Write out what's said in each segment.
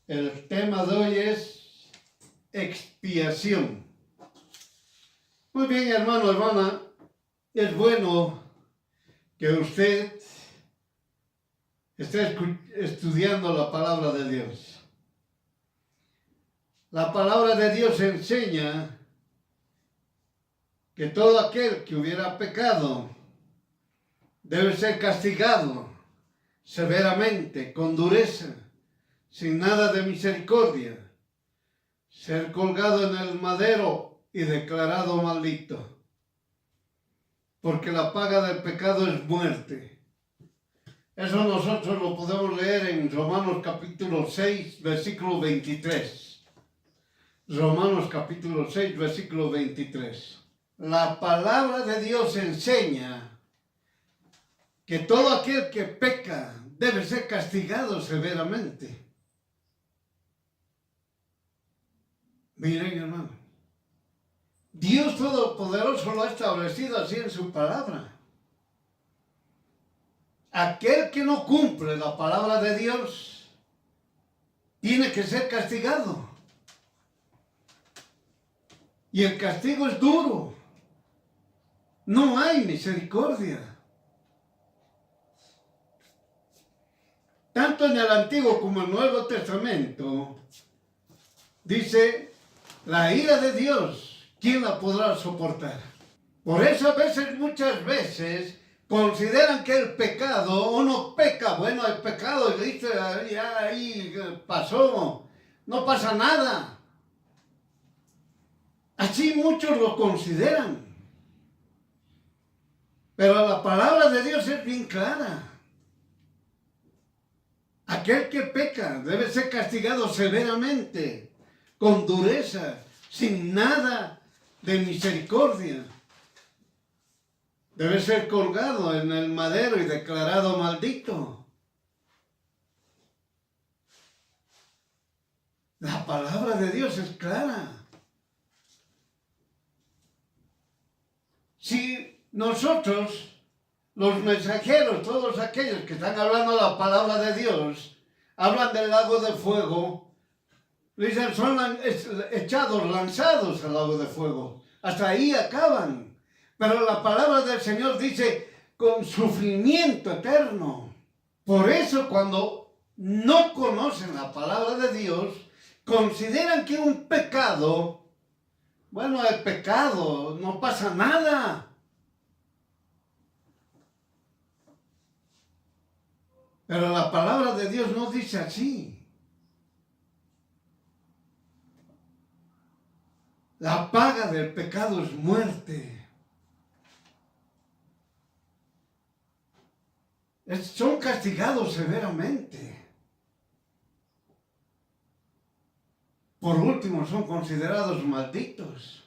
El tema de hoy es expiación. Muy bien, hermano, hermana, es bueno que usted esté estudiando la palabra de Dios. La palabra de Dios enseña que todo aquel que hubiera pecado debe ser castigado severamente, con dureza, sin nada de misericordia, ser colgado en el madero y declarado maldito, porque la paga del pecado es muerte. Eso nosotros lo podemos leer en Romanos capítulo 6, versículo 23. Romanos capítulo 6, versículo 23. La palabra de Dios enseña que todo aquel que peca debe ser castigado severamente. Miren, hermano, Dios Todopoderoso lo ha establecido así en su palabra. Aquel que no cumple la palabra de Dios tiene que ser castigado. Y el castigo es duro. No hay misericordia. Tanto en el Antiguo como en el Nuevo Testamento dice: la ira de Dios, ¿quién la podrá soportar? Por eso muchas veces, consideran que el pecado, uno peca, bueno, el pecado, y dice, ya ahí pasó, no pasa nada. Así muchos lo consideran. Pero la palabra de Dios es bien clara. Aquel que peca debe ser castigado severamente, con dureza, sin nada de misericordia. Debe ser colgado en el madero y declarado maldito. La palabra de Dios es clara. Si nosotros, los mensajeros, todos aquellos que están hablando la palabra de Dios, hablan del lago de fuego, dicen, son echados, lanzados al lago de fuego. Hasta ahí acaban. Pero la palabra del Señor dice, con sufrimiento eterno. Por eso cuando no conocen la palabra de Dios, consideran que un pecado, bueno, el pecado, no pasa nada. Pero la palabra de Dios no dice así. La paga del pecado es muerte. Son castigados severamente. Por último, son considerados malditos.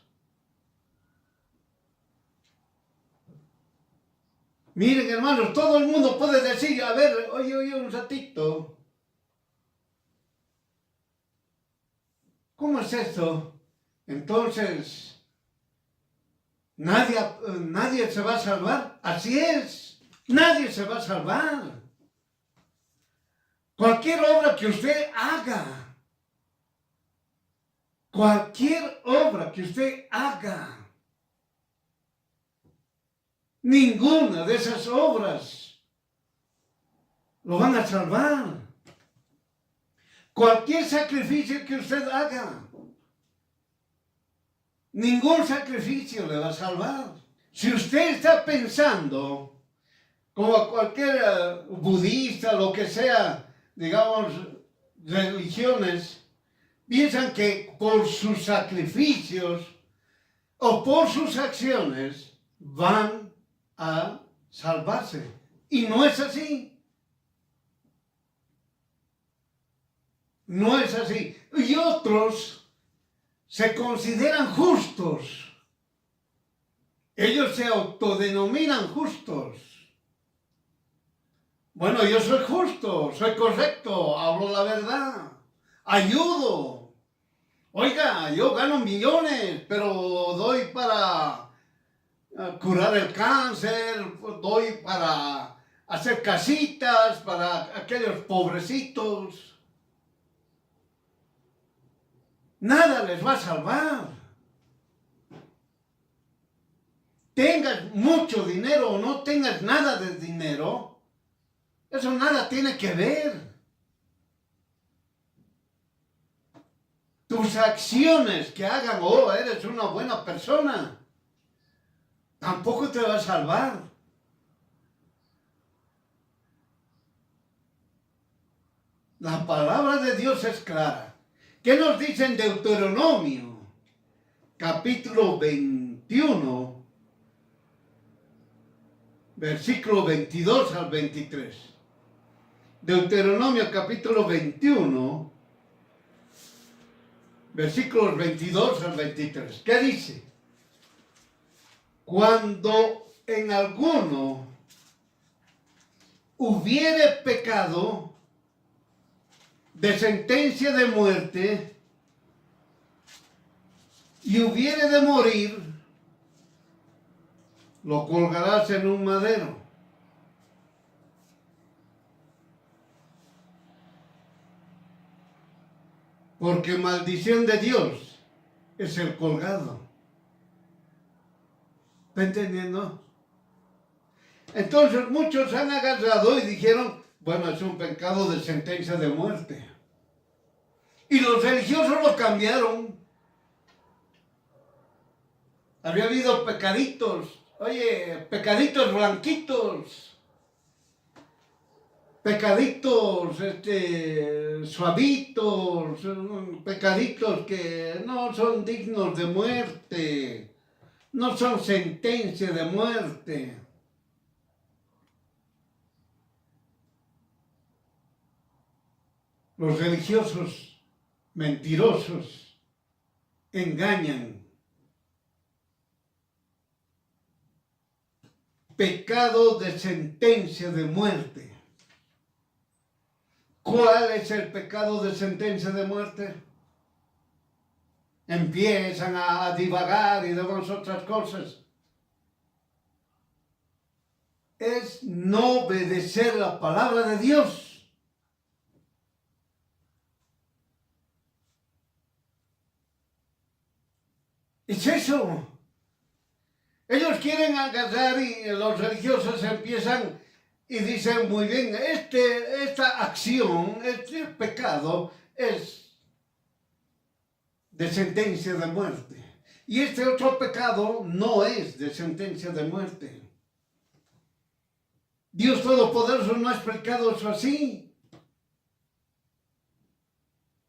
Miren, hermanos, todo el mundo puede decir, a ver, oye, un ratito. ¿Cómo es esto? Entonces, nadie se va a salvar. Así es. Nadie se va a salvar. Cualquier obra que usted haga, ninguna de esas obras lo van a salvar. Cualquier sacrificio que usted haga, ningún sacrificio le va a salvar. Si usted está pensando, como cualquier budista, lo que sea, digamos, religiones, piensan que por sus sacrificios o por sus acciones van a salvarse. Y no es así. No es así. Y otros se consideran justos. Ellos se autodenominan justos. Bueno, yo soy justo, soy correcto, hablo la verdad, ayudo. Oiga, yo gano millones, pero doy para curar el cáncer, doy para hacer casitas para aquellos pobrecitos. nada les va a salvar. Tengas mucho dinero o no tengas nada de dinero, eso nada tiene que ver. Tus acciones que hagan, oh, eres una buena persona, tampoco te va a salvar. La palabra de Dios es clara. ¿Qué nos dice en Deuteronomio? Capítulo 21, versículo 22 al 23. Deuteronomio capítulo 21, versículos 22 al 23. ¿Qué dice? Cuando en alguno hubiere pecado de sentencia de muerte y hubiere de morir, lo colgarás en un madero. Porque maldición de Dios es el colgado. ¿Está entendiendo? Entonces muchos han agarrado y dijeron, bueno, es un pecado de sentencia de muerte. Y los religiosos lo cambiaron. Había habido pecaditos, oye, pecaditos blanquitos, pecaditos suavitos, pecaditos que no son dignos de muerte, no son sentencia de muerte. Los religiosos mentirosos engañan. Pecado de sentencia de muerte. ¿Cuál es el pecado de sentencia de muerte? Empiezan a divagar y demás otras cosas. Es no obedecer la palabra de Dios. Es eso. Ellos quieren agarrar y los religiosos empiezan y dicen, muy bien, esta acción, este pecado es de sentencia de muerte. Y este otro pecado no es de sentencia de muerte. Dios Todopoderoso no ha explicado eso así.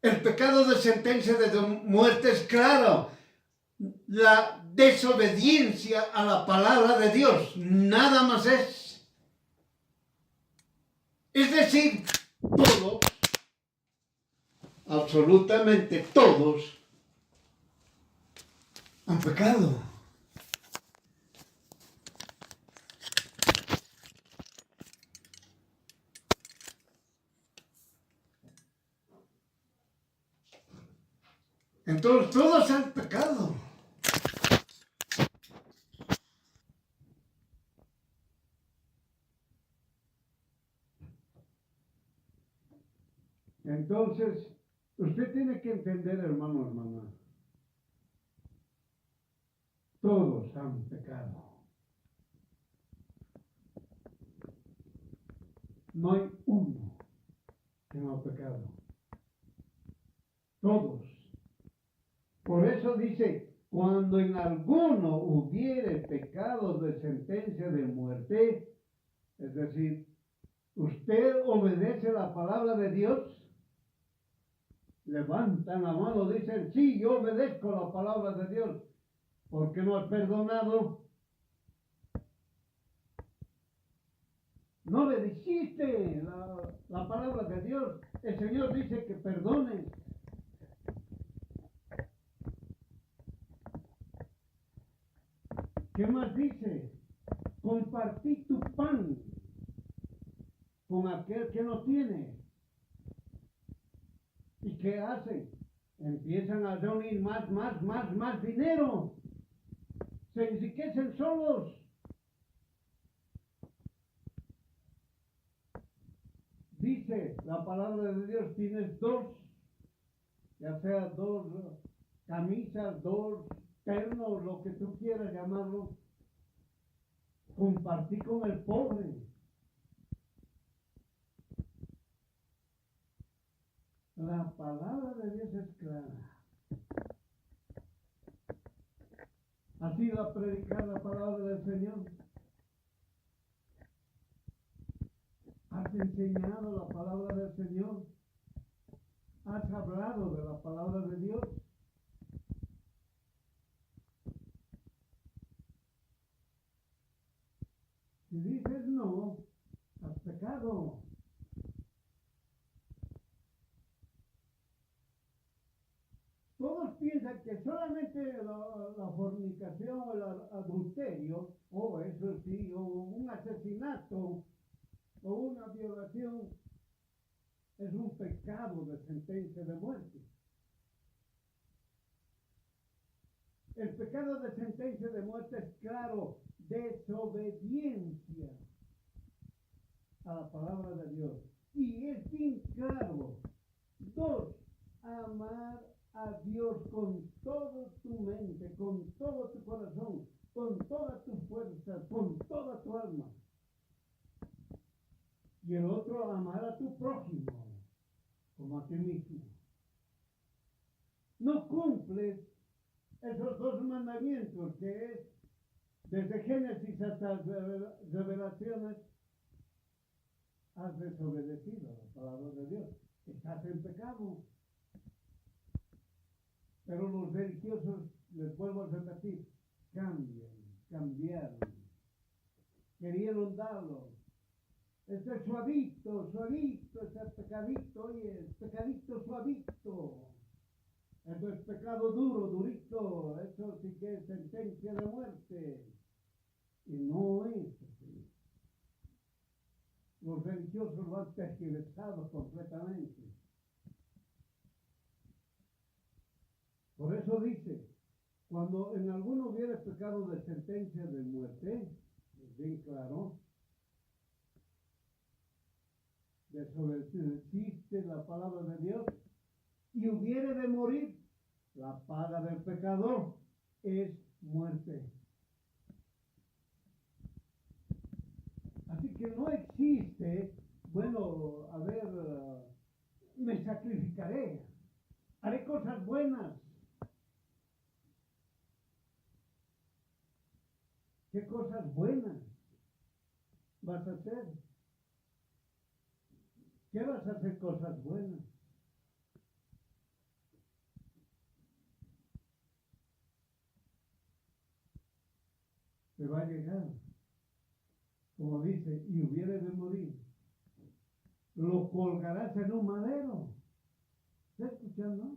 El pecado de sentencia de muerte es claro. La desobediencia a la palabra de Dios, nada más es. Es decir, todos, absolutamente todos, han pecado. Entonces, todos han pecado. Entonces, usted tiene que entender, hermano, hermana, todos han pecado. No hay uno que no ha pecado. Todos. Por eso dice, cuando en alguno hubiere pecado de sentencia de muerte, es decir, usted obedece la palabra de Dios, levantan la mano, dicen, sí, yo obedezco la palabra de Dios, porque no has perdonado. No obedeciste la palabra de Dios. El Señor dice que perdone. ¿Qué más dice? Compartí tu pan con aquel que no tiene. ¿Y qué hacen? Empiezan a reunir más dinero. Se enriquecen solos. Dice la palabra de Dios, tienes dos. ya sea 2 camisas, 2 ternos, lo que tú quieras llamarlo, compartí con el pobre. La palabra de Dios es clara. ¿Has ido a predicar la palabra del Señor? ¿Has enseñado la palabra del Señor? ¿Has hablado de la palabra de Dios? Si dices no, has pecado. Todos piensan que solamente la fornicación o el adulterio, o eso sí, o un asesinato, o una violación, es un pecado de sentencia de muerte. El pecado de sentencia de muerte es claro, desobediencia a la palabra de Dios. Y es bien claro. 2, amar a Dios con toda tu mente, con todo tu corazón, con toda tu fuerza, con toda tu alma. Y el otro, amar a tu prójimo, como a ti mismo. No cumples esos 2 mandamientos, que es desde Génesis hasta Revelaciones, has desobedecido la palabra de Dios. Estás en pecado. Pero los religiosos, les vuelvo a repetir, cambiaron. Querían darlo. Este suavito, este pecadito, oye, pecadito suavito. Eso es pecado duro, durito. Eso sí que es sentencia de muerte. Y no es así. Los religiosos lo han tergiversado completamente. Por eso dice, cuando en alguno hubiera pecado de sentencia de muerte, es bien claro, desobedeciste la palabra de Dios y hubiere de morir, la paga del pecador es muerte. Así que no existe, bueno, a ver, me sacrificaré, haré cosas buenas. ¿Qué cosas buenas vas a hacer? ¿Qué vas a hacer cosas buenas? Te va a llegar, como dice, y hubiere de morir. Lo colgarás en un madero. ¿Está escuchando?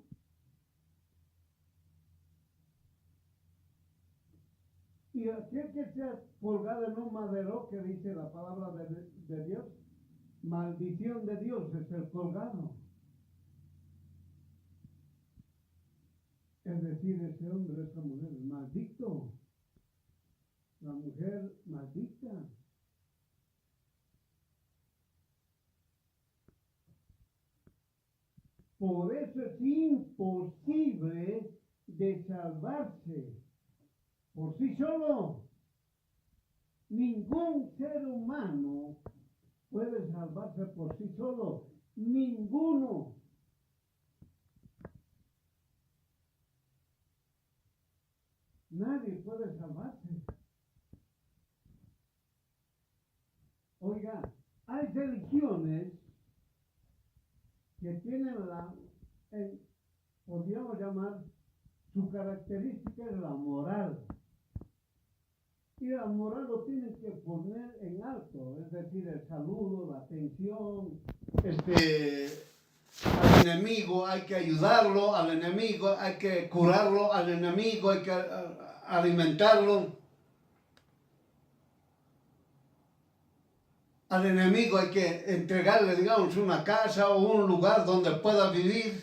Y aquel que sea colgado en un madero, que dice la palabra de Dios, maldición de Dios es el colgado. Es decir, ese hombre, esa mujer, maldito. La mujer maldita. Por eso es imposible de salvarse por sí solo. Ningún ser humano puede salvarse por sí solo. Ninguno. Nadie puede salvarse. Oiga, hay religiones que tienen podríamos llamar, su característica es la moral. Y la moral lo tienen que poner en alto, es decir, el saludo, la atención, al enemigo hay que ayudarlo, al enemigo hay que curarlo, al enemigo hay que alimentarlo, al enemigo hay que entregarle, digamos, una casa o un lugar donde pueda vivir.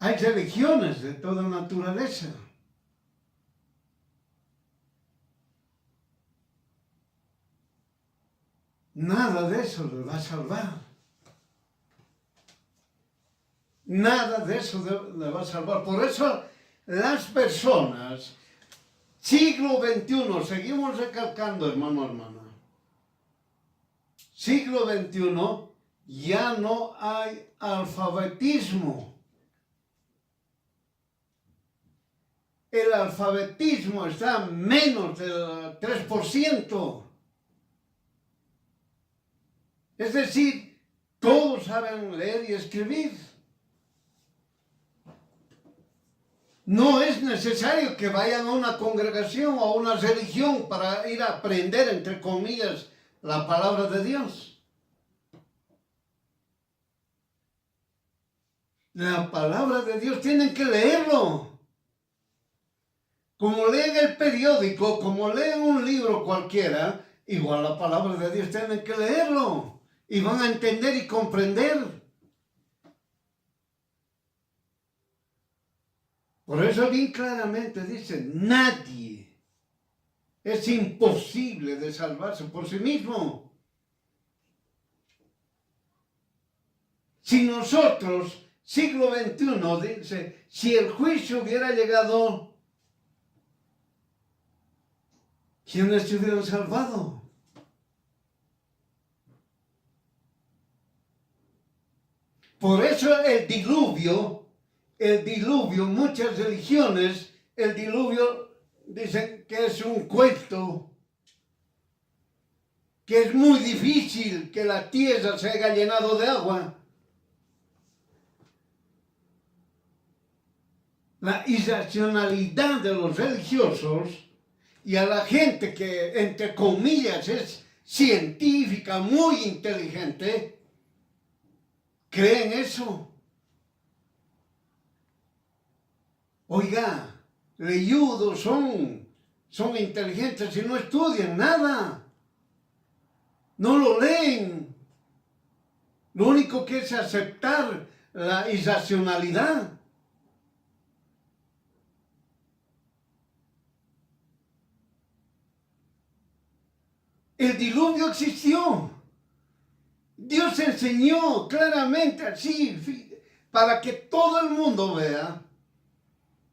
Hay religiones de toda naturaleza. Nada de eso les va a salvar. Nada de eso le va a salvar. Por eso las personas, siglo XXI, seguimos recalcando, hermana, siglo XXI, ya no hay alfabetismo. El alfabetismo está menos del 3%. Es decir, todos saben leer y escribir. No es necesario que vayan a una congregación o a una religión para ir a aprender, entre comillas, la palabra de Dios. La palabra de Dios tienen que leerlo. Como leen el periódico, como leen un libro cualquiera, igual la palabra de Dios tienen que leerlo. Y van a entender y comprender. Por eso bien claramente dice, nadie, es imposible de salvarse por sí mismo. Si nosotros, siglo XXI, dice, si el juicio hubiera llegado, ¿quiénes se hubieran salvado? Por eso el diluvio, muchas religiones, el diluvio dicen que es un cuento, que es muy difícil que la tierra se haya llenado de agua. La irracionalidad de los religiosos y a la gente que, entre comillas, es científica, muy inteligente, creen eso. Oiga, leyudos son inteligentes y no estudian nada. No lo leen. Lo único que es aceptar la irracionalidad. El diluvio existió. Dios enseñó claramente así, para que todo el mundo vea.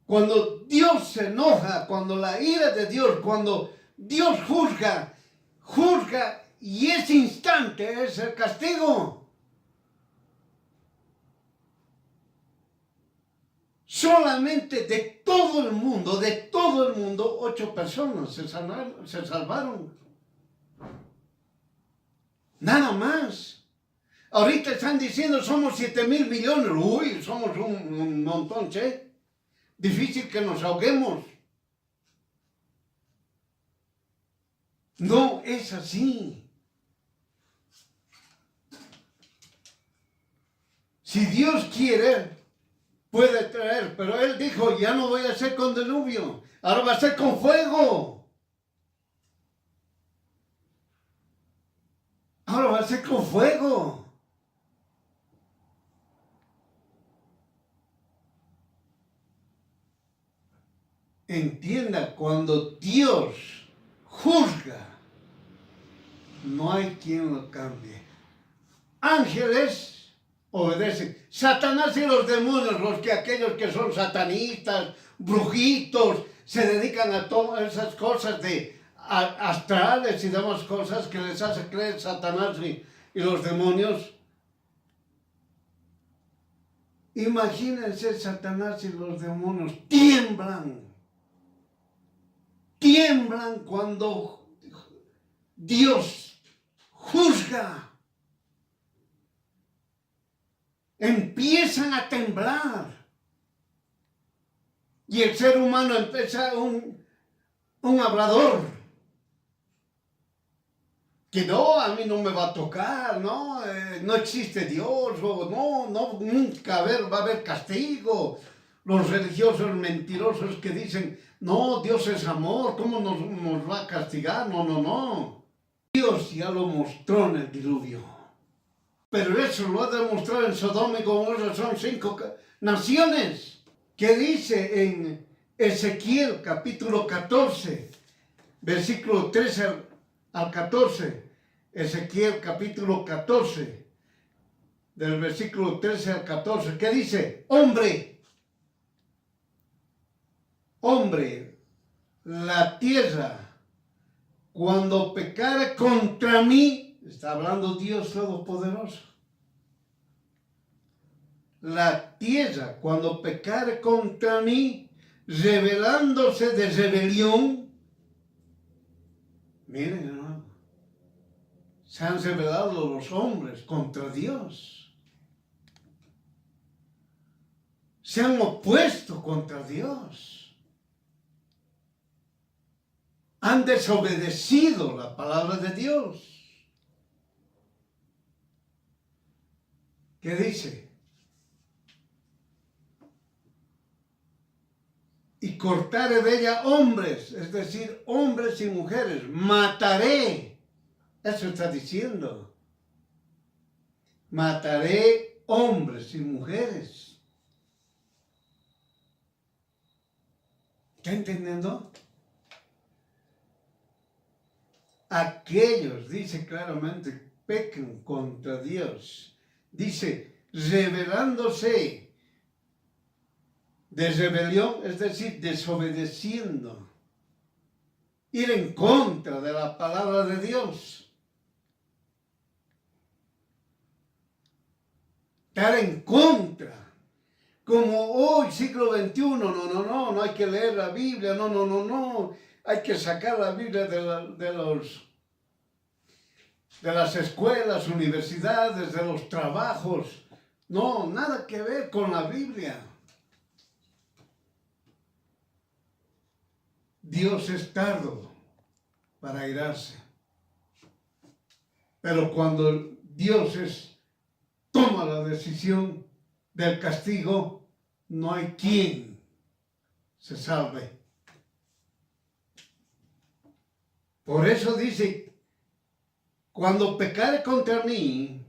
Cuando Dios se enoja, cuando la ira de Dios, cuando Dios juzga y ese instante es el castigo. Solamente de todo el mundo, 8 personas se salvaron. Nada más. Ahorita están diciendo somos 7,000 millones. Uy, somos un montón, ¿sí? Difícil que nos ahoguemos. No es así. Si Dios quiere, puede traer, pero Él dijo, ya no voy a hacer con diluvio, ahora va a ser con fuego. Ahora va a ser con fuego. Entienda, cuando Dios juzga, no hay quien lo cambie. Ángeles obedecen. Satanás y los demonios, aquellos que son satanistas, brujitos, se dedican a todas esas cosas de astrales y demás cosas que les hace creer Satanás y los demonios. Imagínense, Satanás y los demonios tiemblan cuando Dios juzga. Empiezan a temblar. Y el ser humano empieza un hablador. Que no, a mí no me va a tocar, no, no existe Dios, o no, nunca va a haber castigo. Los religiosos mentirosos que dicen, no, Dios es amor, ¿cómo nos va a castigar? No. Dios ya lo mostró en el diluvio. Pero eso lo ha demostrado en Sodoma y Gomorra, son 5 naciones. ¿Qué dice en Ezequiel capítulo 14, versículo 13 al 14? Ezequiel capítulo 14, del versículo 13 al 14, que dice, hombre, la tierra, cuando pecare contra mí, está hablando Dios Todopoderoso, la tierra, cuando pecare contra mí, rebelándose de rebelión, miren hermano, se han rebelado los hombres contra Dios, se han opuesto contra Dios, han desobedecido la palabra de Dios. ¿Qué dice? Y cortaré de ella hombres, es decir, hombres y mujeres, mataré. Eso está diciendo. Mataré hombres y mujeres. ¿Está entendiendo? Aquellos, dice claramente, pecan contra Dios. Dice, rebelándose de rebelión, es decir, desobedeciendo. Ir en contra de la palabra de Dios. Estar en contra. Como hoy, siglo XXI, no hay que leer la Biblia, no. Hay que sacar la Biblia de las escuelas, universidades, de los trabajos. No, nada que ver con la Biblia. Dios es tardo para airarse. Pero cuando Dios toma la decisión del castigo, no hay quien se salve. Por eso dice, cuando pecare contra mí,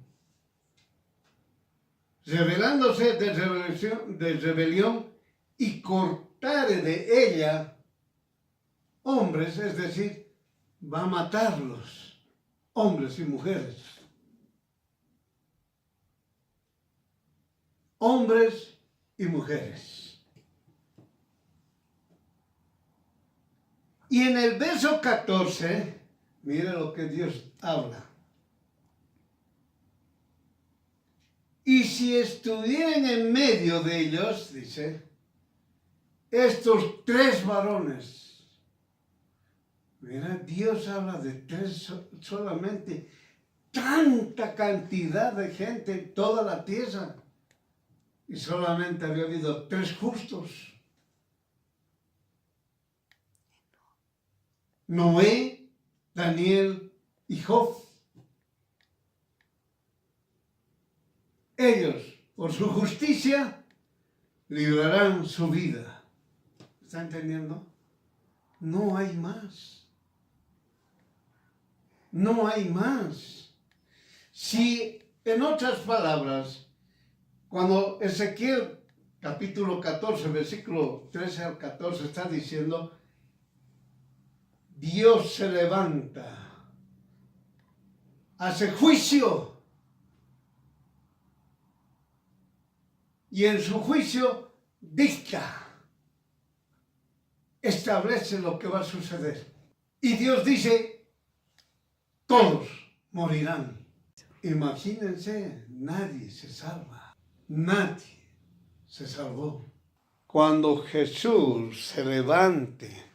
rebelándose de rebelión y cortare de ella hombres, es decir, va a matarlos, hombres y mujeres. Hombres y mujeres. Y en el verso 14, mire lo que Dios habla. Y si estuvieran en medio de ellos, dice, estos tres varones. Mira, Dios habla de tres solamente, tanta cantidad de gente en toda la tierra. Y solamente había habido tres justos. Noé, Daniel y Job. Ellos, por su justicia, librarán su vida. ¿Está entendiendo? No hay más. No hay más. Si, en otras palabras, cuando Ezequiel capítulo 14, versículo 13 al 14 está diciendo, Dios se levanta, hace juicio, y en su juicio dicta, establece lo que va a suceder. Y Dios dice, todos morirán. Imagínense, nadie se salva, nadie se salvó. Cuando Jesús se levante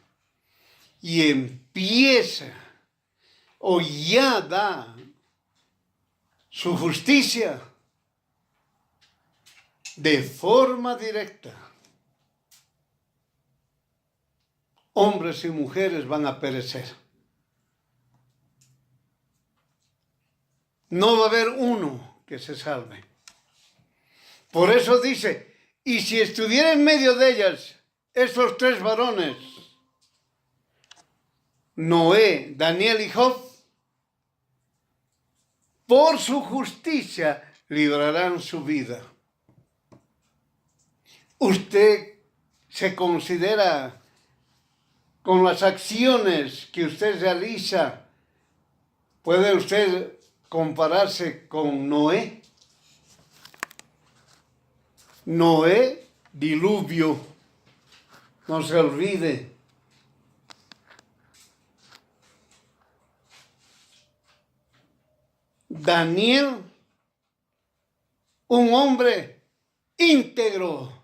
y empieza o ya da su justicia de forma directa, hombres y mujeres van a perecer. No va a haber uno que se salve. Por eso dice, y si estuviera en medio de ellas estos tres varones, Noé, Daniel y Job, por su justicia librarán su vida. ¿Usted se considera con las acciones que usted realiza, puede usted compararse con Noé? Noé, diluvio. No se olvide. Daniel, un hombre íntegro,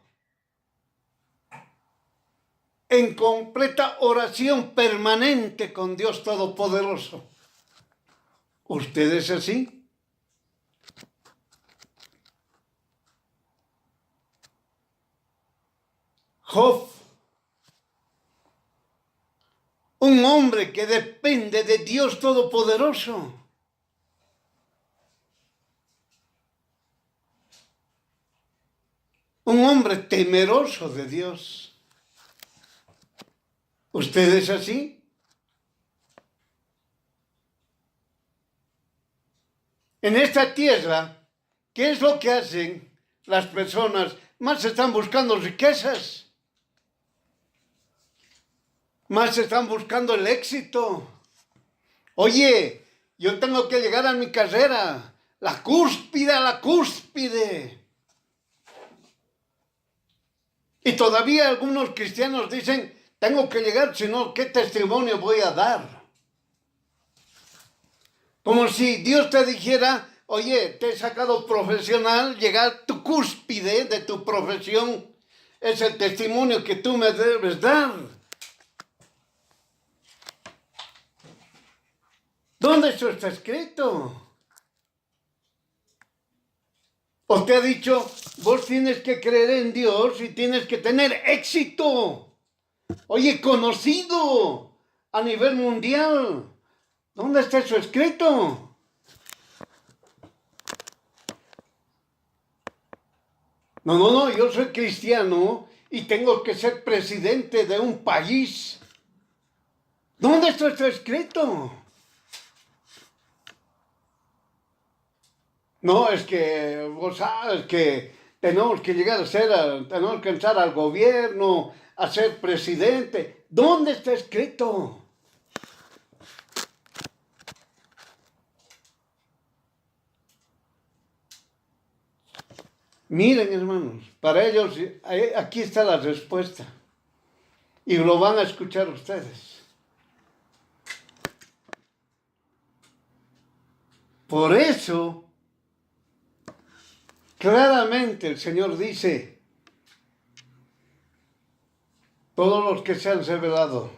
en completa oración permanente con Dios Todopoderoso. ¿Usted es así? Job, un hombre que depende de Dios Todopoderoso. Un hombre temeroso de Dios. ¿Usted es así? En esta tierra, ¿qué es lo que hacen las personas? Más están buscando riquezas. Más están buscando el éxito. Oye, yo tengo que llegar a mi carrera. La cúspide, la cúspide. Y todavía algunos cristianos dicen, tengo que llegar, si no, ¿qué testimonio voy a dar? Como si Dios te dijera, oye, te he sacado profesional, llegar a tu cúspide de tu profesión, es el testimonio que tú me debes dar. ¿Dónde eso está escrito? ¿O te ha dicho, vos tienes que creer en Dios y tienes que tener éxito? Oye, conocido a nivel mundial. ¿Dónde está eso escrito? No, yo soy cristiano y tengo que ser presidente de un país. ¿Dónde está eso escrito? No, es que vos sabes que tenemos que llegar a ser, tenemos que entrar al gobierno, a ser presidente. ¿Dónde está escrito? Miren, hermanos, para ellos aquí está la respuesta. Y lo van a escuchar ustedes. Por eso, claramente el Señor dice, todos los que se han rebelado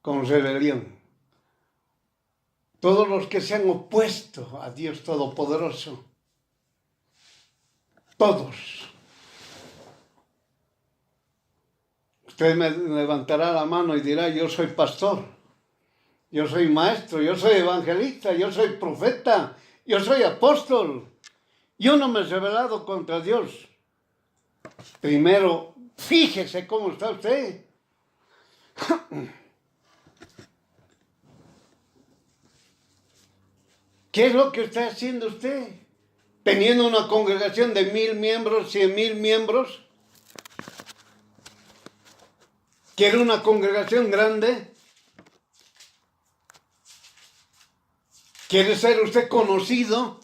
con rebelión, todos los que se han opuesto a Dios Todopoderoso, todos. Usted me levantará la mano y dirá, yo soy pastor, yo soy maestro, yo soy evangelista, yo soy profeta, yo soy apóstol. Yo no me he rebelado contra Dios. Primero, fíjese cómo está usted. ¿Qué es lo que está haciendo usted? Teniendo una congregación de 1000 miembros, 100,000 miembros. ¿Quiere una congregación grande? ¿Quiere ser usted conocido?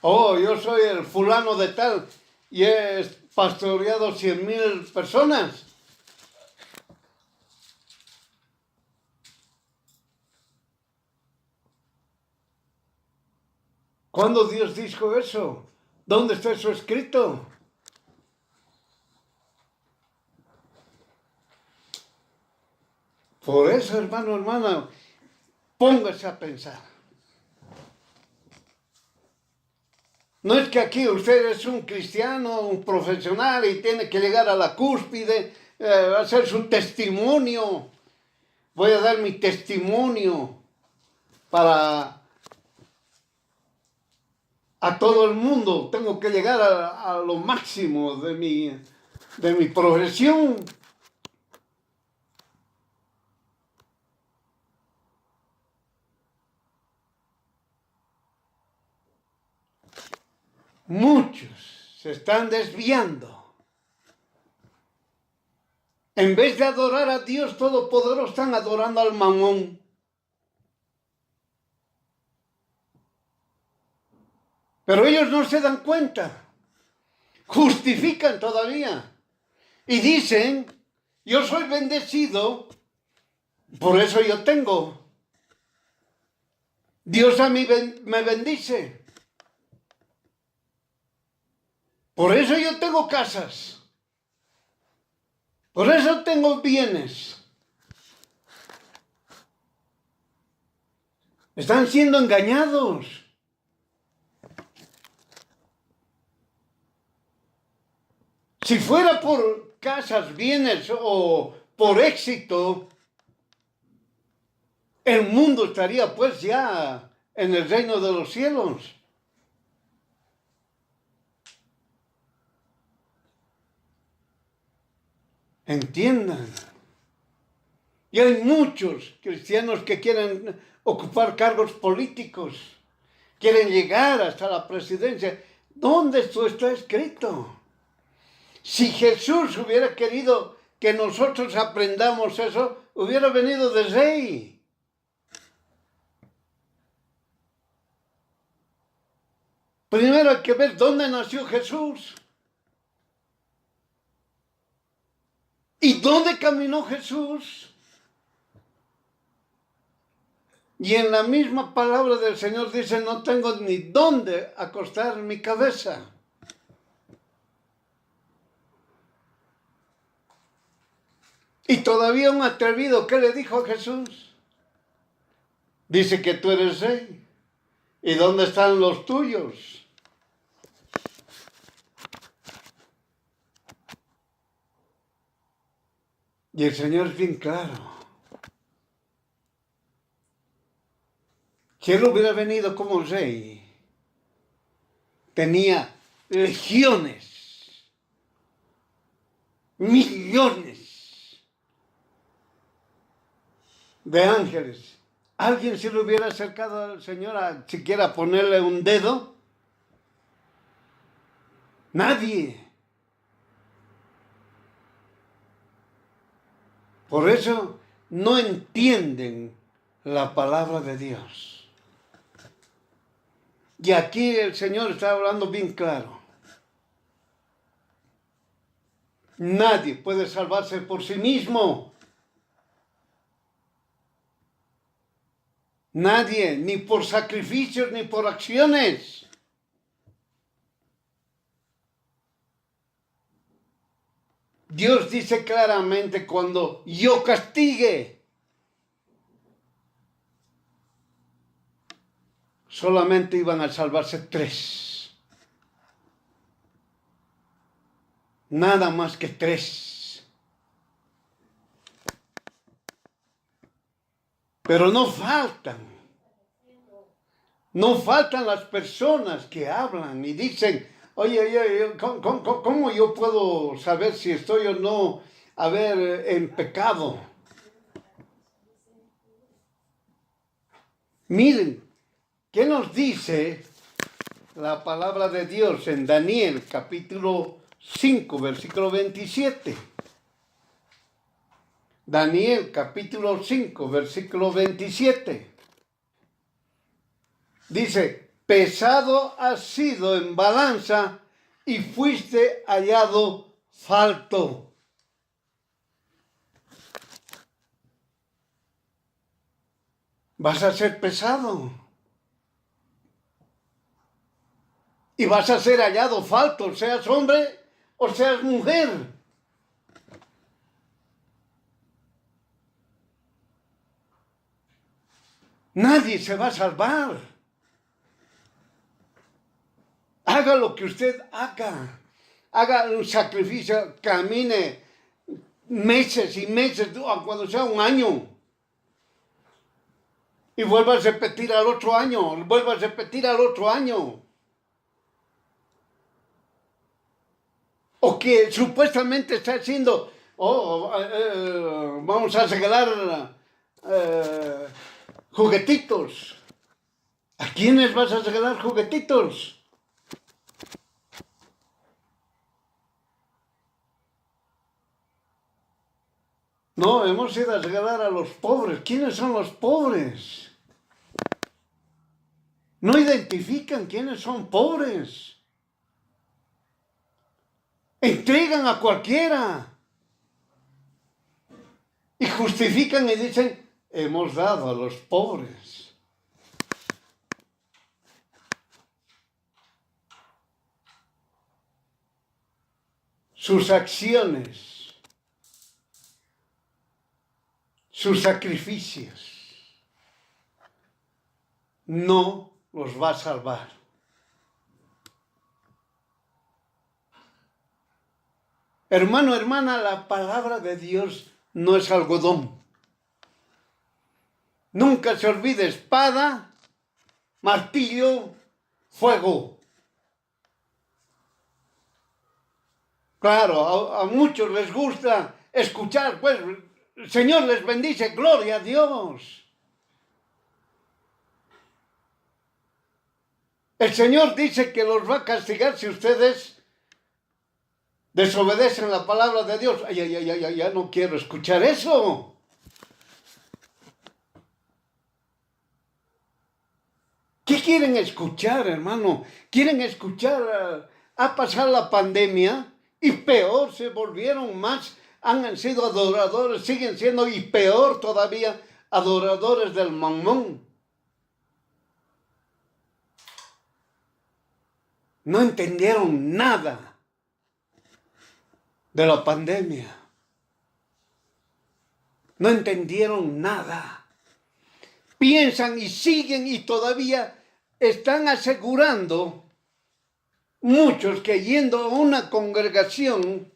Oh, yo soy el fulano de tal y he pastoreado 100,000 personas. ¿Cuándo Dios dijo eso? ¿Dónde está eso escrito? Por eso, hermano, hermana, póngase a pensar. No es que aquí usted es un cristiano, un profesional y tiene que llegar a la cúspide, hacer su testimonio. Voy a dar mi testimonio para a todo el mundo. Tengo que llegar a lo máximo de mi profesión. Muchos se están desviando. En vez de adorar a Dios Todopoderoso, están adorando al mamón. Pero ellos no se dan cuenta. Justifican todavía. Y dicen, yo soy bendecido, por eso yo tengo. Dios a mí me bendice. Por eso yo tengo casas. Por eso tengo bienes. Están siendo engañados. Si fuera por casas, bienes o por éxito, el mundo estaría pues ya en el reino de los cielos. Entiendan. Y hay muchos cristianos que quieren ocupar cargos políticos, quieren llegar hasta la presidencia. ¿Dónde esto está escrito? Si Jesús hubiera querido que nosotros aprendamos eso, hubiera venido de rey. Primero hay que ver dónde nació Jesús. ¿Y dónde caminó Jesús? Y en la misma palabra del Señor dice, no tengo ni dónde acostar mi cabeza. Y todavía un atrevido, ¿qué le dijo a Jesús? Dice que tú eres rey. ¿Y dónde están los tuyos? Y el Señor es bien claro. Si él hubiera venido como rey, tenía legiones, millones de ángeles. ¿Alguien se le hubiera acercado al Señor a siquiera ponerle un dedo? Nadie. Por eso no entienden la palabra de Dios. Y aquí el Señor está hablando bien claro. Nadie puede salvarse por sí mismo. Nadie, ni por sacrificios, ni por acciones. Dios dice claramente, cuando yo castigue, solamente iban a salvarse 3. Nada más que 3. Pero no faltan. No faltan las personas que hablan y dicen, oye, ¿cómo yo puedo saber si estoy o no en pecado? Miren, ¿qué nos dice la palabra de Dios en Daniel capítulo 5, versículo 27? Daniel capítulo 5, versículo 27. Dice, pesado has sido en balanza y fuiste hallado falto. Vas a ser pesado. Y vas a ser hallado falto, seas hombre o seas mujer. Nadie se va a salvar. Haga lo que usted haga. Haga un sacrificio, camine meses y meses, cuando sea un año. Y vuelva a repetir al otro año, vuelva a repetir al otro año. O que supuestamente está haciendo, vamos a regalar juguetitos. ¿A quiénes vas a regalar juguetitos? No, hemos ido a regalar a los pobres. ¿Quiénes son los pobres? No identifican quiénes son pobres. Entregan a cualquiera. Y justifican y dicen, hemos dado a los pobres. Sus acciones, sus sacrificios, no los va a salvar. Hermano, hermana, la palabra de Dios no es algodón. Nunca se olvide: espada, martillo, fuego. Claro, a muchos les gusta escuchar, pues, el Señor les bendice, gloria a Dios. El Señor dice que los va a castigar si ustedes desobedecen la palabra de Dios. Ay, ya no quiero escuchar eso. ¿Qué quieren escuchar, hermano? ¿Quieren escuchar a pasar la pandemia? Y peor, se volvieron más, han sido adoradores, siguen siendo, y peor todavía, adoradores del mamón. No entendieron nada de la pandemia. No entendieron nada. Piensan y siguen y todavía están asegurando muchos que yendo a una congregación,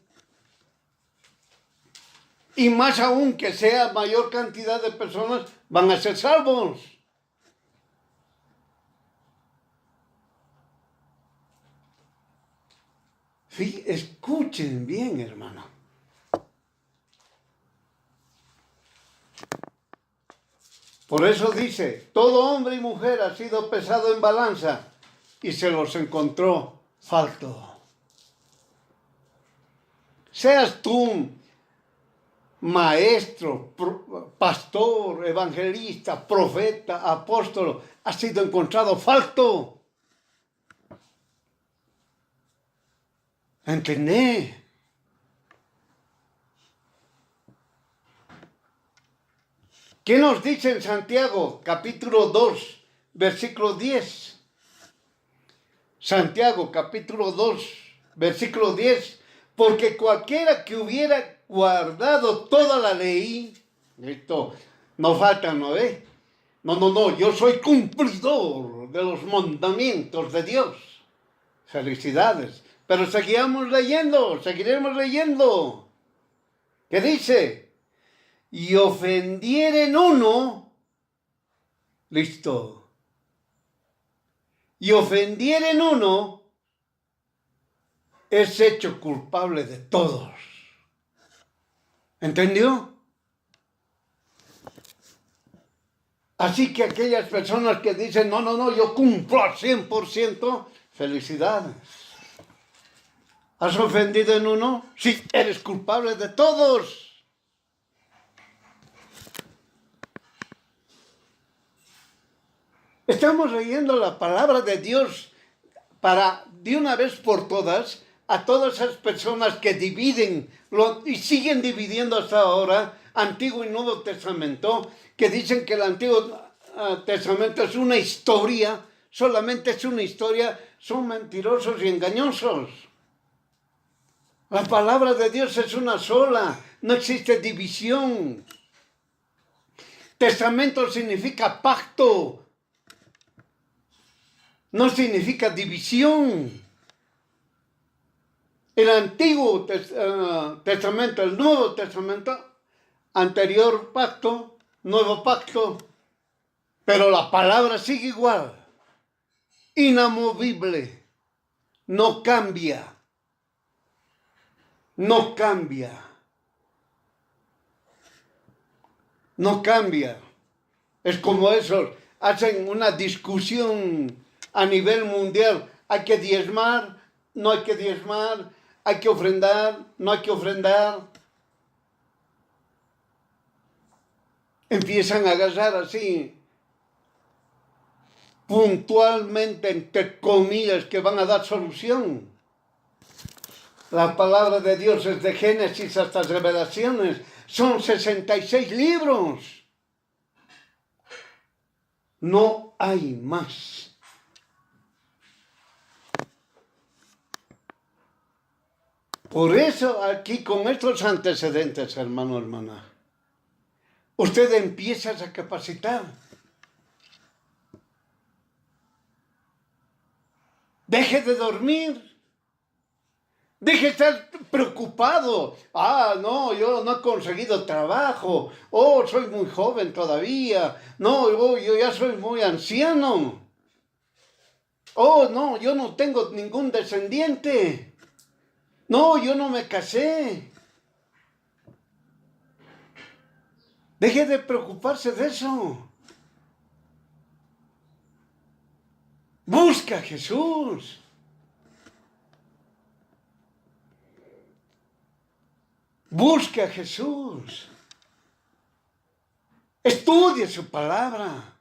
y más aún que sea mayor cantidad de personas, van a ser salvos. Sí, escuchen bien, hermano. Por eso dice, todo hombre y mujer ha sido pesado en balanza y se los encontró falto. Seas tú maestro, pastor, evangelista, profeta, apóstol, ha sido encontrado falto. ¿Entendés? ¿Qué nos dice en Santiago, capítulo 2, versículo 10? Santiago, capítulo 2, versículo 10. Porque cualquiera que hubiera guardado toda la ley, esto no falta, ¿no? No, yo soy cumplidor de los mandamientos de Dios. Felicidades. Pero seguiremos leyendo. ¿Qué dice? Y ofendieren uno, listo. Y ofendieren uno, es hecho culpable de todos. ¿Entendió? Así que aquellas personas que dicen, no, yo cumplo al 100%, felicidades. ¿Has ofendido en uno? Sí, eres culpable de todos. Estamos leyendo la palabra de Dios para, de una vez por todas, a todas esas personas que dividen y siguen dividiendo hasta ahora, Antiguo y Nuevo Testamento, que dicen que el Antiguo Testamento es una historia, solamente es una historia, son mentirosos y engañosos. La palabra de Dios es una sola, no existe división. Testamento significa pacto, no significa división. El Antiguo Testamento, el Nuevo Testamento, anterior pacto, nuevo pacto, pero la palabra sigue igual, inamovible, no cambia. No cambia. No cambia. Es como esos, hacen una discusión a nivel mundial. Hay que diezmar, no hay que diezmar, hay que ofrendar, no hay que ofrendar. Empiezan a agarrar así puntualmente, entre comillas, que van a dar solución. La palabra de Dios es de Génesis hasta Revelaciones. Son 66 libros. No hay más. Por eso aquí con estos antecedentes, hermano, hermana, usted empieza a capacitar. Deje de dormir. Deje de estar preocupado. No, yo no he conseguido trabajo. Soy muy joven todavía. No, yo ya soy muy anciano. No, yo no tengo ningún descendiente. No, yo no me casé. Deje de preocuparse de eso. Busca a Jesús. Busque a Jesús. Estudie su palabra.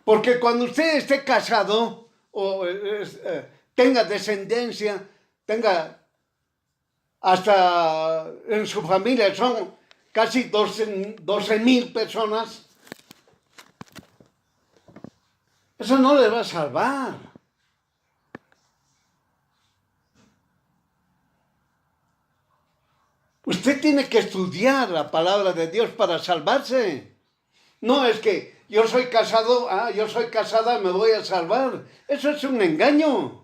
Porque cuando usted esté casado o tenga descendencia, tenga hasta en su familia, son casi 12,000 personas, eso no le va a salvar. Usted tiene que estudiar la palabra de Dios para salvarse. No es que yo soy casado, yo soy casada, me voy a salvar. Eso es un engaño.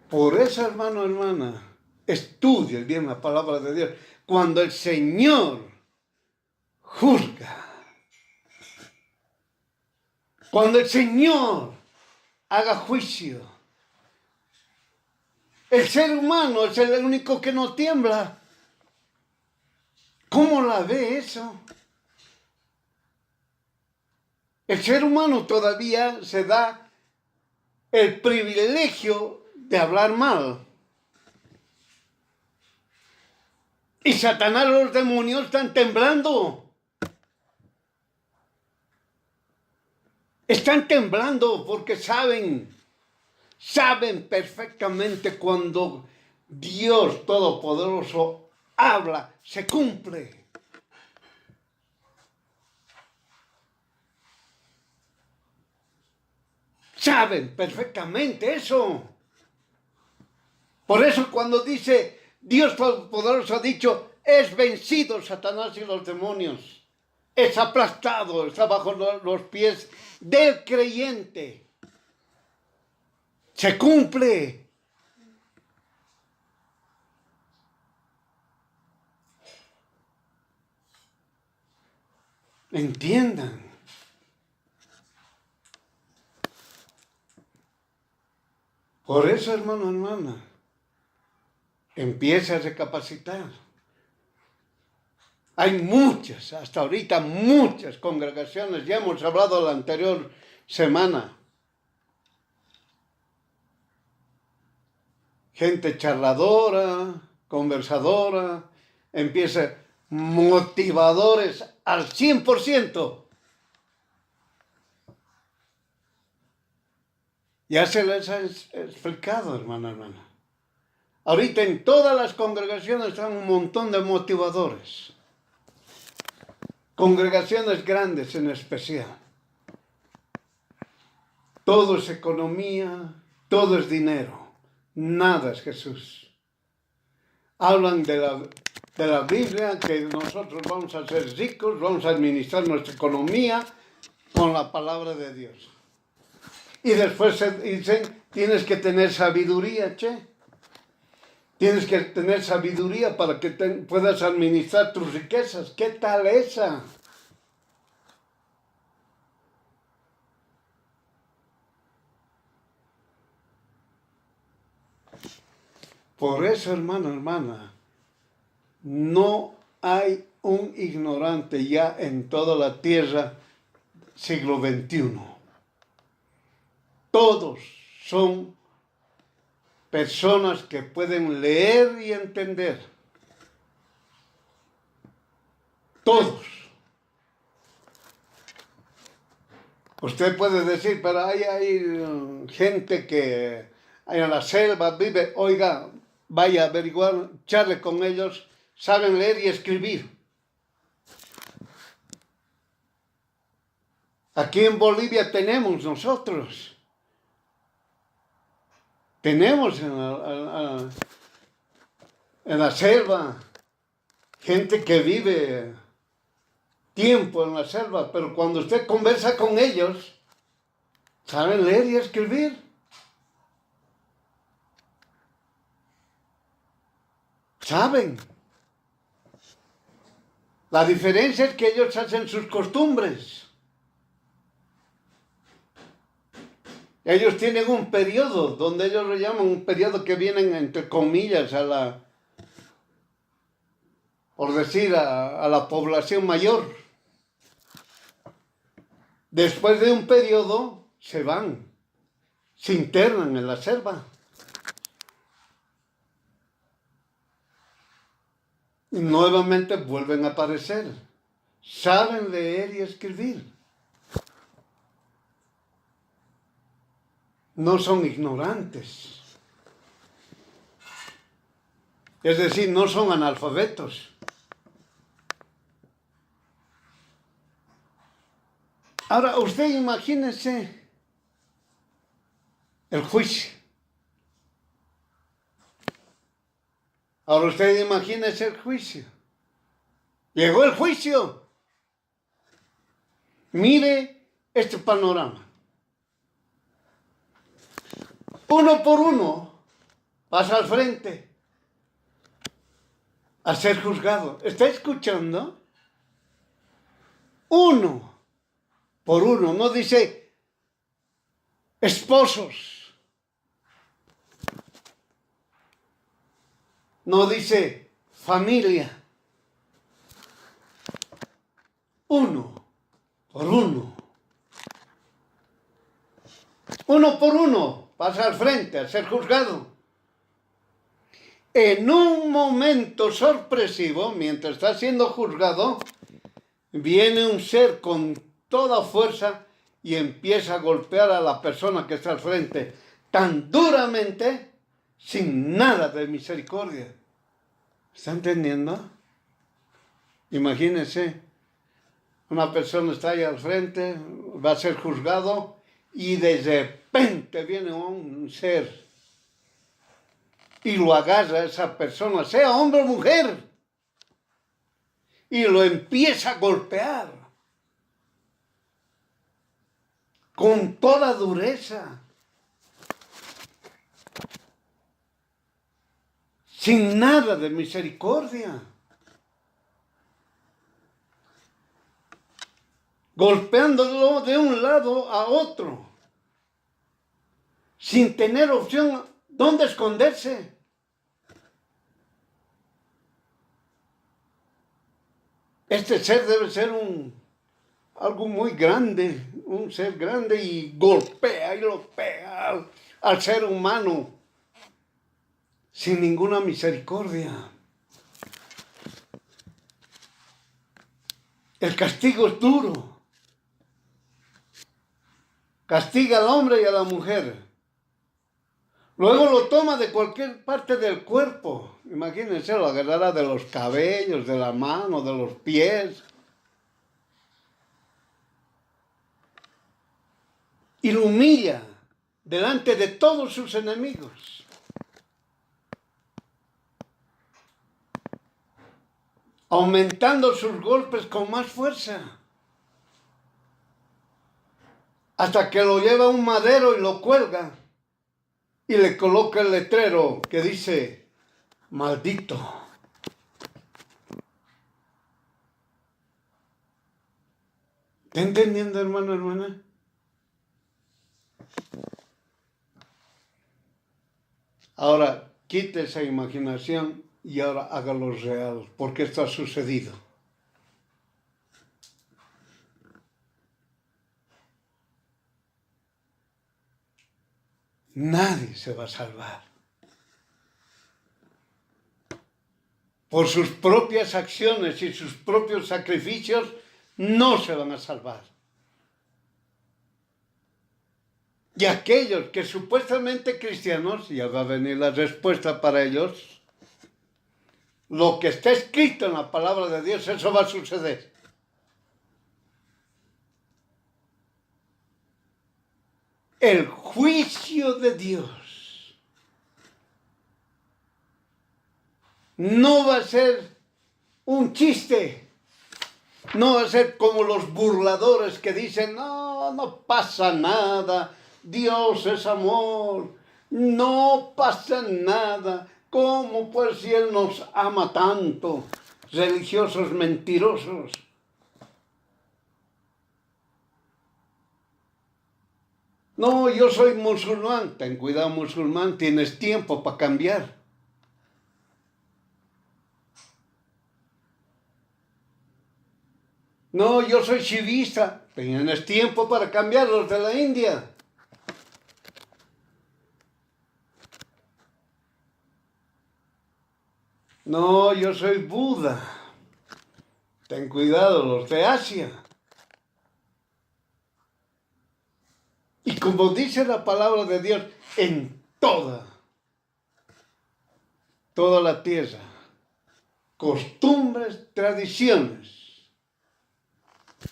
Por eso, hermano, hermana, estudie bien la palabra de Dios. Cuando el Señor juzga, cuando el Señor haga juicio, el ser humano es el único que no tiembla. ¿Cómo la ve eso? El ser humano todavía se da el privilegio de hablar mal. Y Satanás, los demonios están temblando. Están temblando porque saben perfectamente cuando Dios Todopoderoso habla, se cumple. Saben perfectamente eso. Por eso cuando dice Dios Todopoderoso ha dicho, es vencido Satanás y los demonios. Es aplastado, está bajo los pies del creyente. Se cumple. Entiendan. Por eso, hermano, hermana, empieza a recapacitar. Hay muchas, hasta ahorita muchas congregaciones, ya hemos hablado la anterior semana. Gente charladora, conversadora, empieza motivadores al 100%. Ya se les ha explicado, hermana. Ahorita en todas las congregaciones están un montón de motivadores. Congregaciones grandes en especial. Todo es economía, todo es dinero. Nada es Jesús. Hablan de la Biblia, que nosotros vamos a ser ricos, vamos a administrar nuestra economía con la palabra de Dios. Y después dicen, tienes que tener sabiduría, Tienes que tener sabiduría para que puedas administrar tus riquezas. ¿Qué tal esa? Por eso, hermano, hermana, no hay un ignorante ya en toda la tierra siglo XXI. Todos son personas que pueden leer y entender. todos. Usted puede decir, pero hay gente que hay en la selva vive, oiga, vaya a averiguar, charle con ellos, saben leer y escribir. Aquí en Bolivia tenemos nosotros, tenemos en la selva gente que vive tiempo en la selva, pero cuando usted conversa con ellos, saben leer y escribir. Saben. La diferencia es que ellos hacen sus costumbres. Ellos tienen un periodo, donde ellos lo llaman un periodo que vienen entre comillas por decir, a la población mayor. Después de un periodo se van, se internan en la selva. Y nuevamente vuelven a aparecer. Saben leer y escribir. No son ignorantes. Es decir, no son analfabetos. Ahora, usted imagínese el juicio. Ahora usted imagínese el juicio. Llegó el juicio. Mire este panorama. Uno por uno pasa al frente a ser juzgado. ¿Está escuchando? Uno por uno. No dice esposos. No dice familia. Uno por uno. Uno por uno pasa al frente a ser juzgado. En un momento sorpresivo, mientras está siendo juzgado, viene un ser con toda fuerza y empieza a golpear a la persona que está al frente tan duramente, sin nada de misericordia. ¿Está entendiendo? Imagínense, una persona está ahí al frente, va a ser juzgado y de repente viene un ser y lo agarra a esa persona, sea hombre o mujer, y lo empieza a golpear con toda dureza, sin nada de misericordia, golpeándolo de un lado a otro, sin tener opción dónde esconderse. Este ser debe ser algo muy grande, un ser grande, y golpea y lo pega al ser humano sin ninguna misericordia. El castigo es duro. Castiga al hombre y a la mujer. Luego lo toma de cualquier parte del cuerpo. Imagínense, lo agarrará de los cabellos, de la mano, de los pies. Y lo humilla delante de todos sus enemigos. Aumentando sus golpes con más fuerza. Hasta que lo lleva a un madero y lo cuelga. Y le coloca el letrero que dice, maldito. ¿Está entendiendo, hermano, hermana? Ahora, quite esa imaginación y ahora hágalo real, porque esto ha sucedido. Nadie se va a salvar. por sus propias acciones y sus propios sacrificios, no se van a salvar. Y aquellos que supuestamente cristianos, ya va a venir la respuesta para ellos, lo que está escrito en la palabra de Dios, eso va a suceder. El juicio de Dios no va a ser un chiste, no va a ser como los burladores que dicen, no, no pasa nada, Dios es amor, no pasa nada, ¿cómo pues si Él nos ama tanto? Religiosos mentirosos. No, yo soy musulmán. Ten cuidado, musulmán, tienes tiempo para cambiar. No, yo soy chivista. Tienes tiempo para cambiar, los de la India. No, yo soy Buda. Ten cuidado, los de Asia. Y como dice la palabra de Dios, en toda la tierra, costumbres, tradiciones,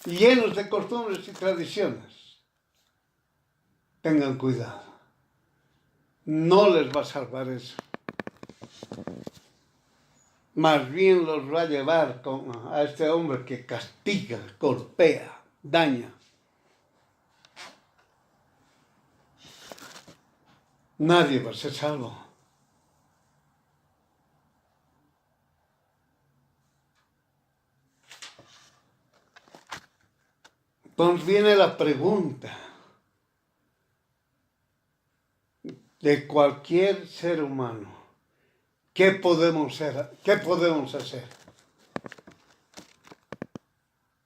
llenos de costumbres y tradiciones. Tengan cuidado. No les va a salvar eso. Más bien los va a llevar a este hombre que castiga, golpea, daña. Nadie va a ser salvo. Entonces viene la pregunta de cualquier ser humano. ¿Qué podemos hacer? ¿Qué podemos hacer?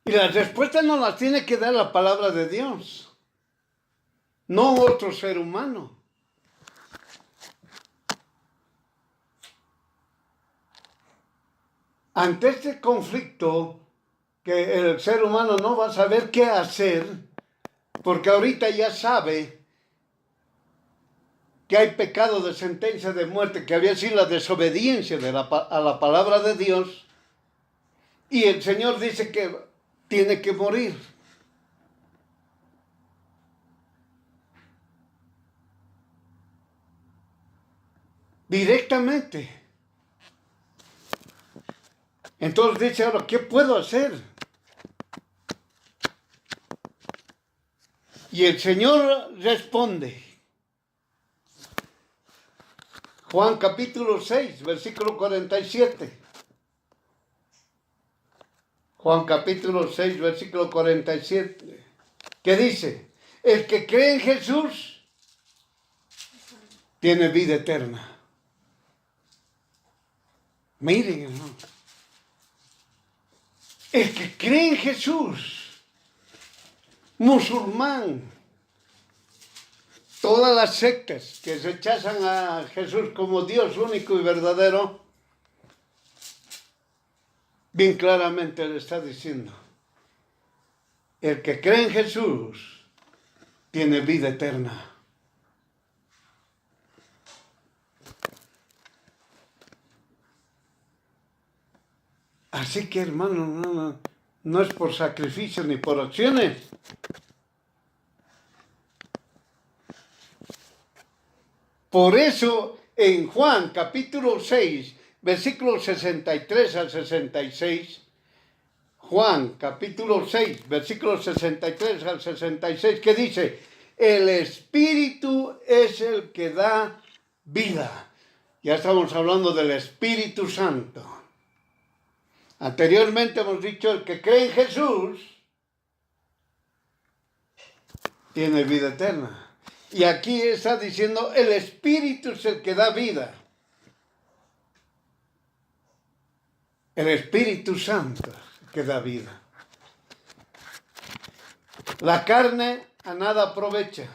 Y las respuestas nos las tiene que dar la palabra de Dios, no otro ser humano. Ante este conflicto, que el ser humano no va a saber qué hacer, porque ahorita ya sabe que hay pecado de sentencia de muerte, que había sido la desobediencia a la palabra de Dios, y el Señor dice que tiene que morir. Directamente. Entonces dice ahora, ¿qué puedo hacer? Y el Señor responde. Juan capítulo 6, versículo 47. Juan capítulo 6, versículo 47. ¿Qué dice? El que cree en Jesús tiene vida eterna. Miren, hermano. El que cree en Jesús, musulmán, todas las sectas que rechazan a Jesús como Dios único y verdadero, bien claramente le está diciendo, el que cree en Jesús tiene vida eterna. Así que, hermano, no es por sacrificio ni por acciones. Por eso, en Juan capítulo 6, versículos 63 al 66, Juan capítulo 6, versículos 63 al 66, que dice, el Espíritu es el que da vida. Ya estamos hablando del Espíritu Santo. Anteriormente hemos dicho, el que cree en Jesús tiene vida eterna. Y aquí está diciendo, el Espíritu es el que da vida. El Espíritu Santo que da vida. La carne a nada aprovecha.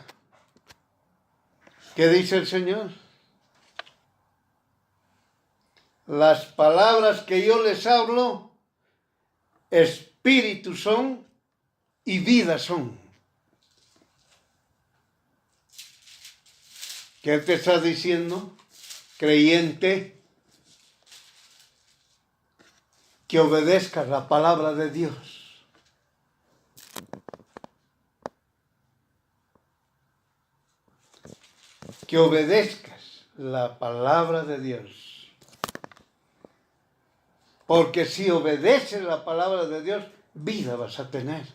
¿Qué dice el Señor? Las palabras que yo les hablo, espíritu son y vida son. ¿Qué te está diciendo, creyente? Que obedezcas la palabra de Dios. Que obedezcas la palabra de Dios. Porque si obedeces la palabra de Dios, vida vas a tener.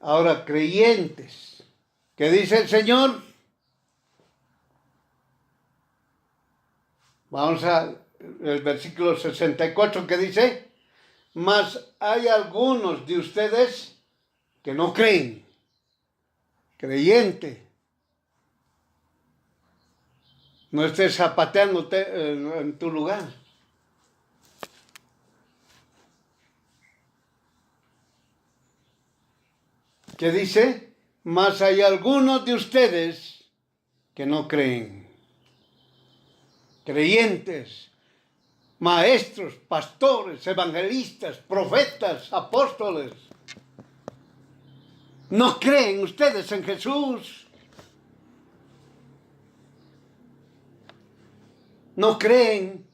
Ahora, creyentes, ¿qué dice el Señor? Vamos al versículo 64 que dice: mas hay algunos de ustedes que no creen. Creyente, no estés zapateándote en tu lugar. ¿Qué dice? Mas hay algunos de ustedes que no creen. Creyentes, maestros, pastores, evangelistas, profetas, apóstoles. ¿No creen ustedes en Jesús? ¿No creen?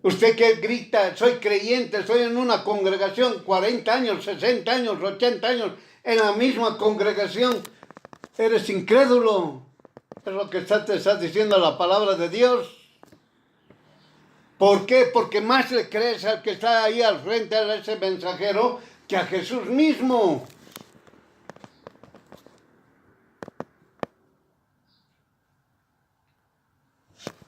Usted que grita, soy creyente, estoy en una congregación, 40 años, 60 años, 80 años, en la misma congregación, eres incrédulo. Es lo que te está diciendo la palabra de Dios. ¿Por qué? Porque más le crees al que está ahí al frente, a ese mensajero, que a Jesús mismo.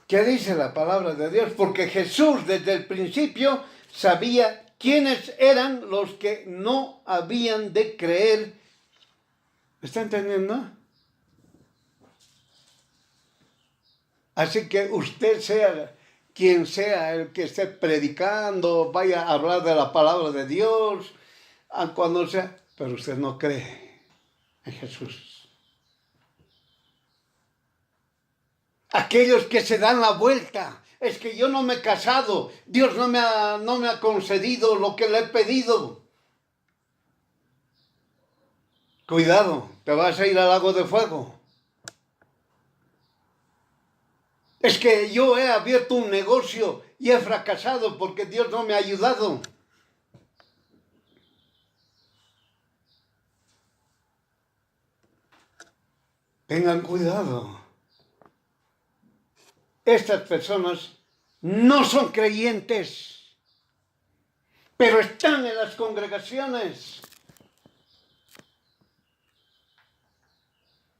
¿Qué dice la palabra de Dios? Porque Jesús desde el principio sabía quiénes eran los que no habían de creer. ¿Me está entendiendo? Así que usted sea quien sea el que esté predicando, vaya a hablar de la palabra de Dios, cuando sea, pero usted no cree en Jesús. Aquellos que se dan la vuelta, es que yo no me he casado, Dios no me ha concedido lo que le he pedido. Cuidado, te vas a ir al lago de fuego. Es que yo he abierto un negocio y he fracasado porque Dios no me ha ayudado. Tengan cuidado. Estas personas no son creyentes, pero están en las congregaciones.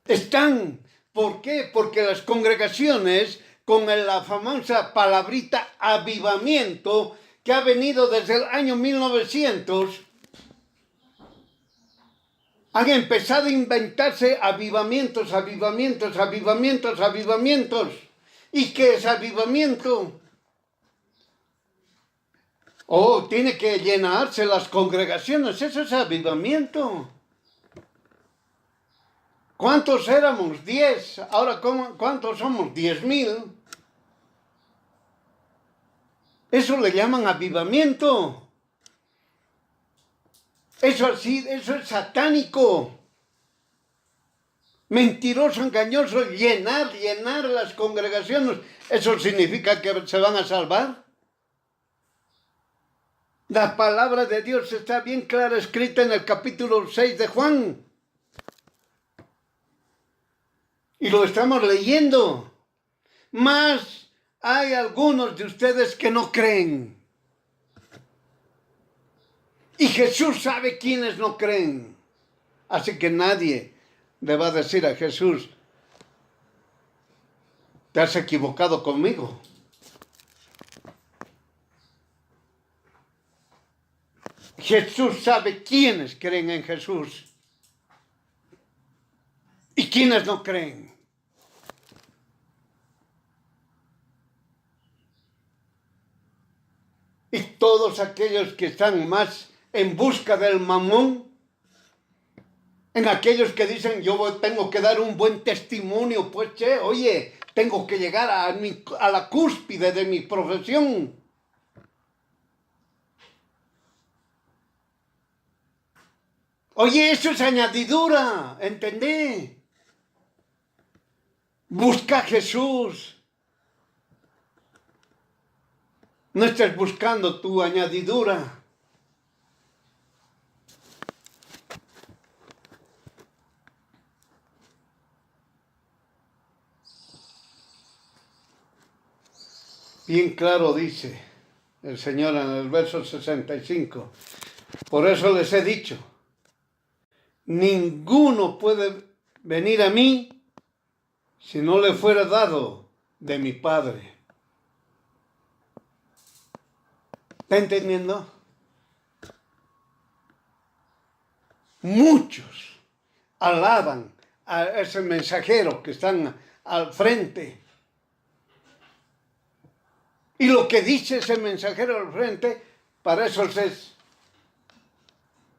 Están. ¿Por qué? Porque las congregaciones, con la famosa palabrita avivamiento, que ha venido desde el año 1900, han empezado a inventarse avivamientos. ¿Y qué es avivamiento? Oh, tiene que llenarse las congregaciones, eso es avivamiento. ¿Cuántos éramos? 10. Ahora, ¿cuántos somos? 10,000. Eso le llaman avivamiento. Eso es satánico. Mentiroso, engañoso, llenar las congregaciones. ¿Eso significa que se van a salvar? La palabra de Dios está bien clara, escrita en el capítulo 6 de Juan. Y lo estamos leyendo. Mas hay algunos de ustedes que no creen. Y Jesús sabe quiénes no creen. Así que nadie le va a decir a Jesús, te has equivocado conmigo. Jesús sabe quiénes creen en Jesús y quiénes no creen. Y todos aquellos que están más en busca del mamón, En aquellos que dicen, tengo que dar un buen testimonio, pues oye, tengo que llegar a la cúspide de mi profesión. Oye, eso es añadidura, ¿entendés? Busca a Jesús. No estés buscando tu añadidura. Bien claro dice el Señor en el verso 65. Por eso les he dicho, ninguno puede venir a mí si no le fuera dado de mi Padre. ¿Está entendiendo? Muchos alaban a ese mensajero que están al frente. Y lo que dice ese mensajero al frente, para eso es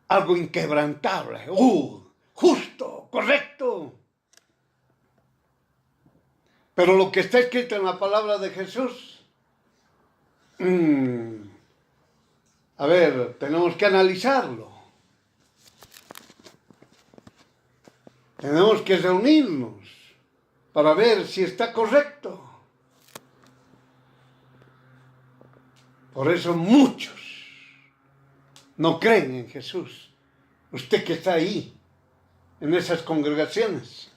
algo inquebrantable, justo, correcto. Pero lo que está escrito en la palabra de Jesús, a ver, tenemos que analizarlo. Tenemos que reunirnos para ver si está correcto. Por eso muchos no creen en Jesús. Usted que está ahí, en esas congregaciones.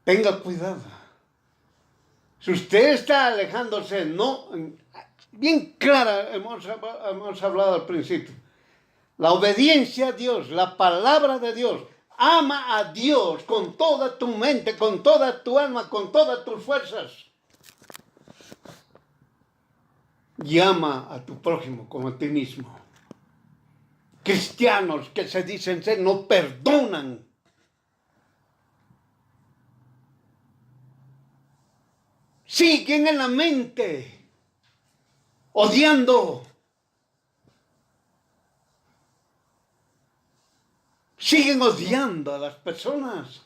Tenga cuidado. Si usted está alejándose, no, bien clara, hemos hablado al principio. La obediencia a Dios, la palabra de Dios. Ama a Dios con toda tu mente, con toda tu alma, con todas tus fuerzas. Y ama a tu prójimo como a ti mismo. Cristianos que se dicen ser no perdonan. Siguen en la mente, odiando. Siguen odiando a las personas.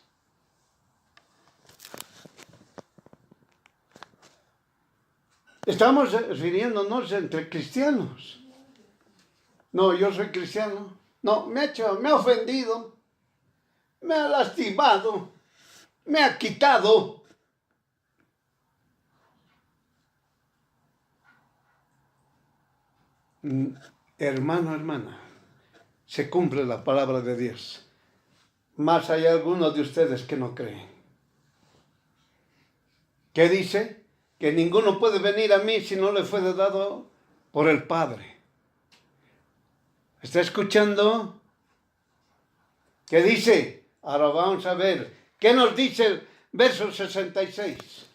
Estamos refiriéndonos entre cristianos. No, yo soy cristiano. No, me ha ofendido, me ha lastimado, me ha quitado. Hermano, hermana, se cumple la palabra de Dios. Más hay algunos de ustedes que no creen. ¿Qué dice? Que ninguno puede venir a mí si no le fue dado por el Padre. ¿Está escuchando? ¿Qué dice? Ahora vamos a ver. ¿Qué nos dice el verso 66?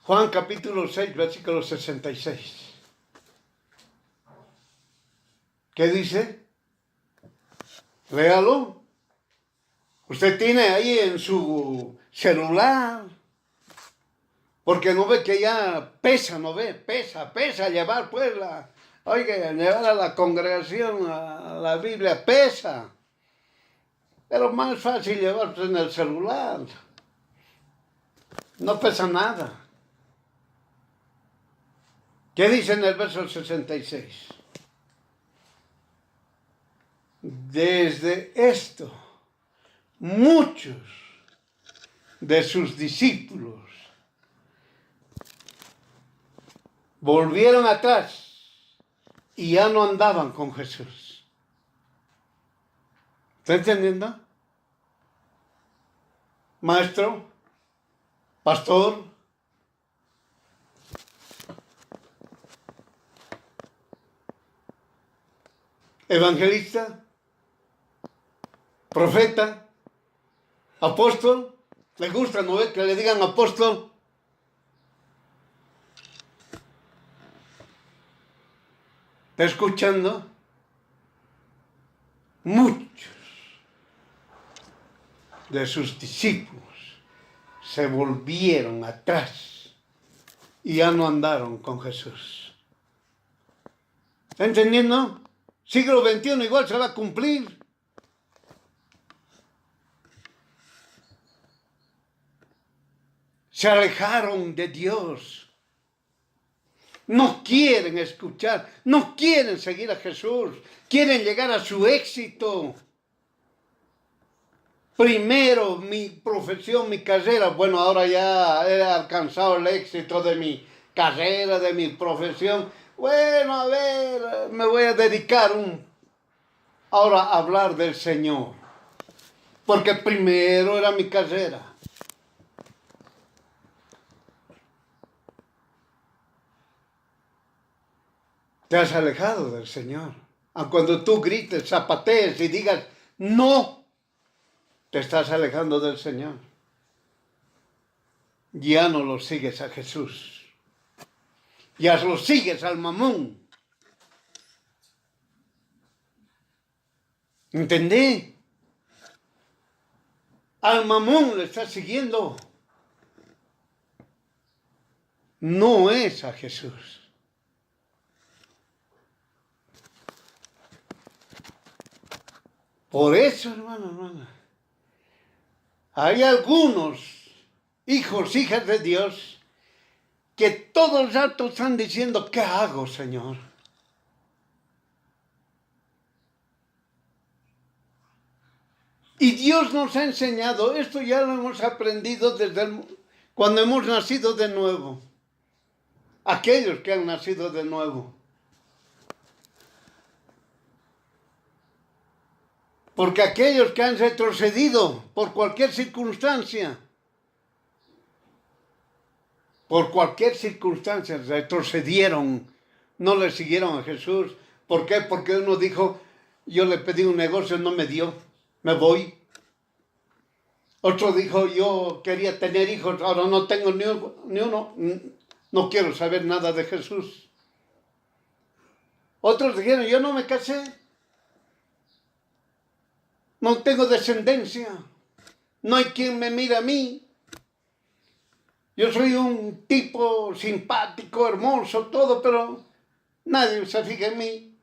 Juan capítulo 6, versículo 66. ¿Qué dice? Léalo. Usted tiene ahí en su celular, porque no ve que ya pesa, no ve, pesa llevar pues llevar a la congregación a la Biblia, pesa. Pero más fácil llevarse en el celular. No pesa nada. ¿Qué dice en el verso 66? Desde esto, muchos de sus discípulos volvieron atrás y ya no andaban con Jesús. ¿Está entendiendo? Maestro, pastor, evangelista, profeta, apóstol. ¿Le gusta, no ve, que le digan apóstol? ¿Está escuchando? Muchos de sus discípulos se volvieron atrás y ya no andaron con Jesús. ¿Está entendiendo? Siglo XXI igual se va a cumplir. Se alejaron de Dios. No quieren escuchar, no quieren seguir a Jesús, quieren llegar a su éxito. Primero mi profesión, mi carrera, bueno, ahora ya he alcanzado el éxito de mi carrera, de mi profesión. Bueno, a ver, me voy a dedicar ahora a hablar del Señor, porque primero era mi carrera. Te has alejado del Señor. Cuando tú grites, zapatees y digas, no, te estás alejando del Señor. Ya no lo sigues a Jesús. Ya lo sigues al mamón. ¿Entendí? Al mamón le estás siguiendo. No es a Jesús. Por eso, hermana, hay algunos hijos, hijas de Dios, que todo el rato están diciendo, ¿qué hago, Señor? Y Dios nos ha enseñado, esto ya lo hemos aprendido desde cuando hemos nacido de nuevo. Aquellos que han nacido de nuevo. Porque aquellos que han retrocedido por cualquier circunstancia, retrocedieron, no le siguieron a Jesús. ¿Por qué? Porque uno dijo, yo le pedí un negocio, no me dio, me voy. Otro dijo, yo quería tener hijos, ahora no tengo ni uno, no quiero saber nada de Jesús. Otros dijeron, yo no me casé, no tengo descendencia, no hay quien me mire a mí. Yo soy un tipo simpático, hermoso, todo, pero nadie se fija en mí.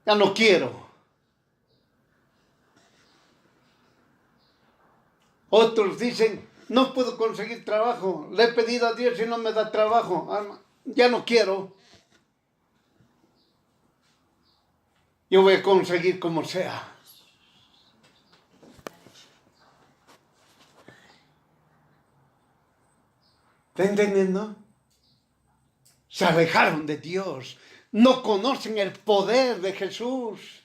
Ya no quiero. Otros dicen, no puedo conseguir trabajo, le he pedido a Dios y no me da trabajo, ya no quiero. Yo voy a conseguir como sea. ¿Está entendiendo? Se alejaron de Dios. No conocen el poder de Jesús.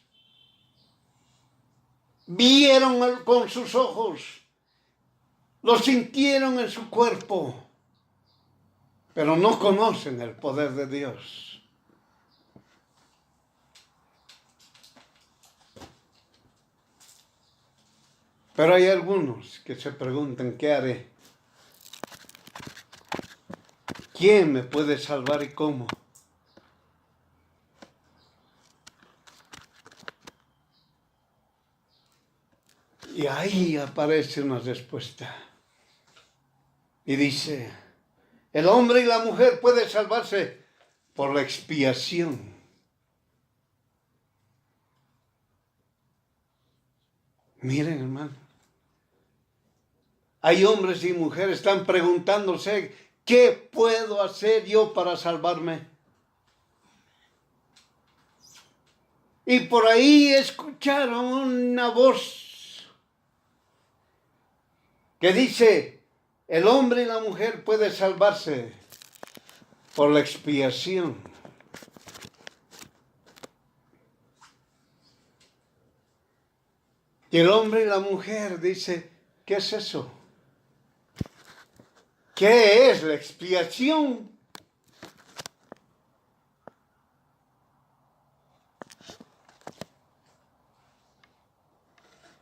Vieron con sus ojos. Lo sintieron en su cuerpo. Pero no conocen el poder de Dios. Pero hay algunos que se preguntan, ¿qué haré? ¿Quién me puede salvar y cómo? Y ahí aparece una respuesta. Y dice, el hombre y la mujer pueden salvarse por la expiación. Miren, hermano. Hay hombres y mujeres que están preguntándose, ¿qué puedo hacer yo para salvarme? Y por ahí escucharon una voz que dice, el hombre y la mujer pueden salvarse por la expiación. Y el hombre y la mujer dice, ¿qué es eso? ¿Qué es la expiación?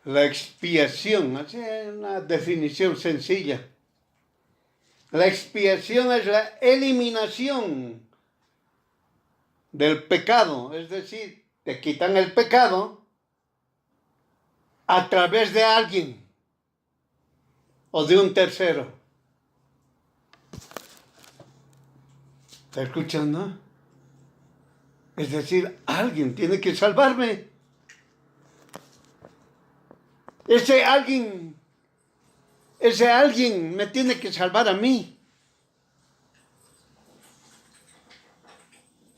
La expiación, así es una definición sencilla. La expiación es la eliminación del pecado, es decir, te quitan el pecado a través de alguien o de un tercero. ¿Está escuchando? Es decir, alguien tiene que salvarme. Ese alguien me tiene que salvar a mí.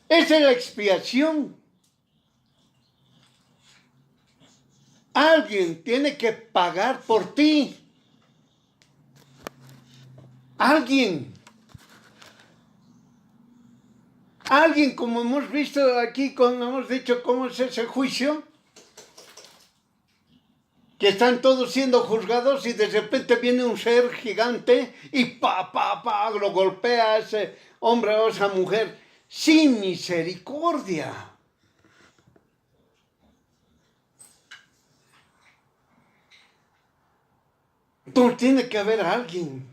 Esa es la expiación. Alguien tiene que pagar por ti. Alguien, como hemos visto aquí, como hemos dicho, cómo es ese juicio, que están todos siendo juzgados y de repente viene un ser gigante y lo golpea a ese hombre o a esa mujer sin misericordia. Entonces tiene que haber alguien.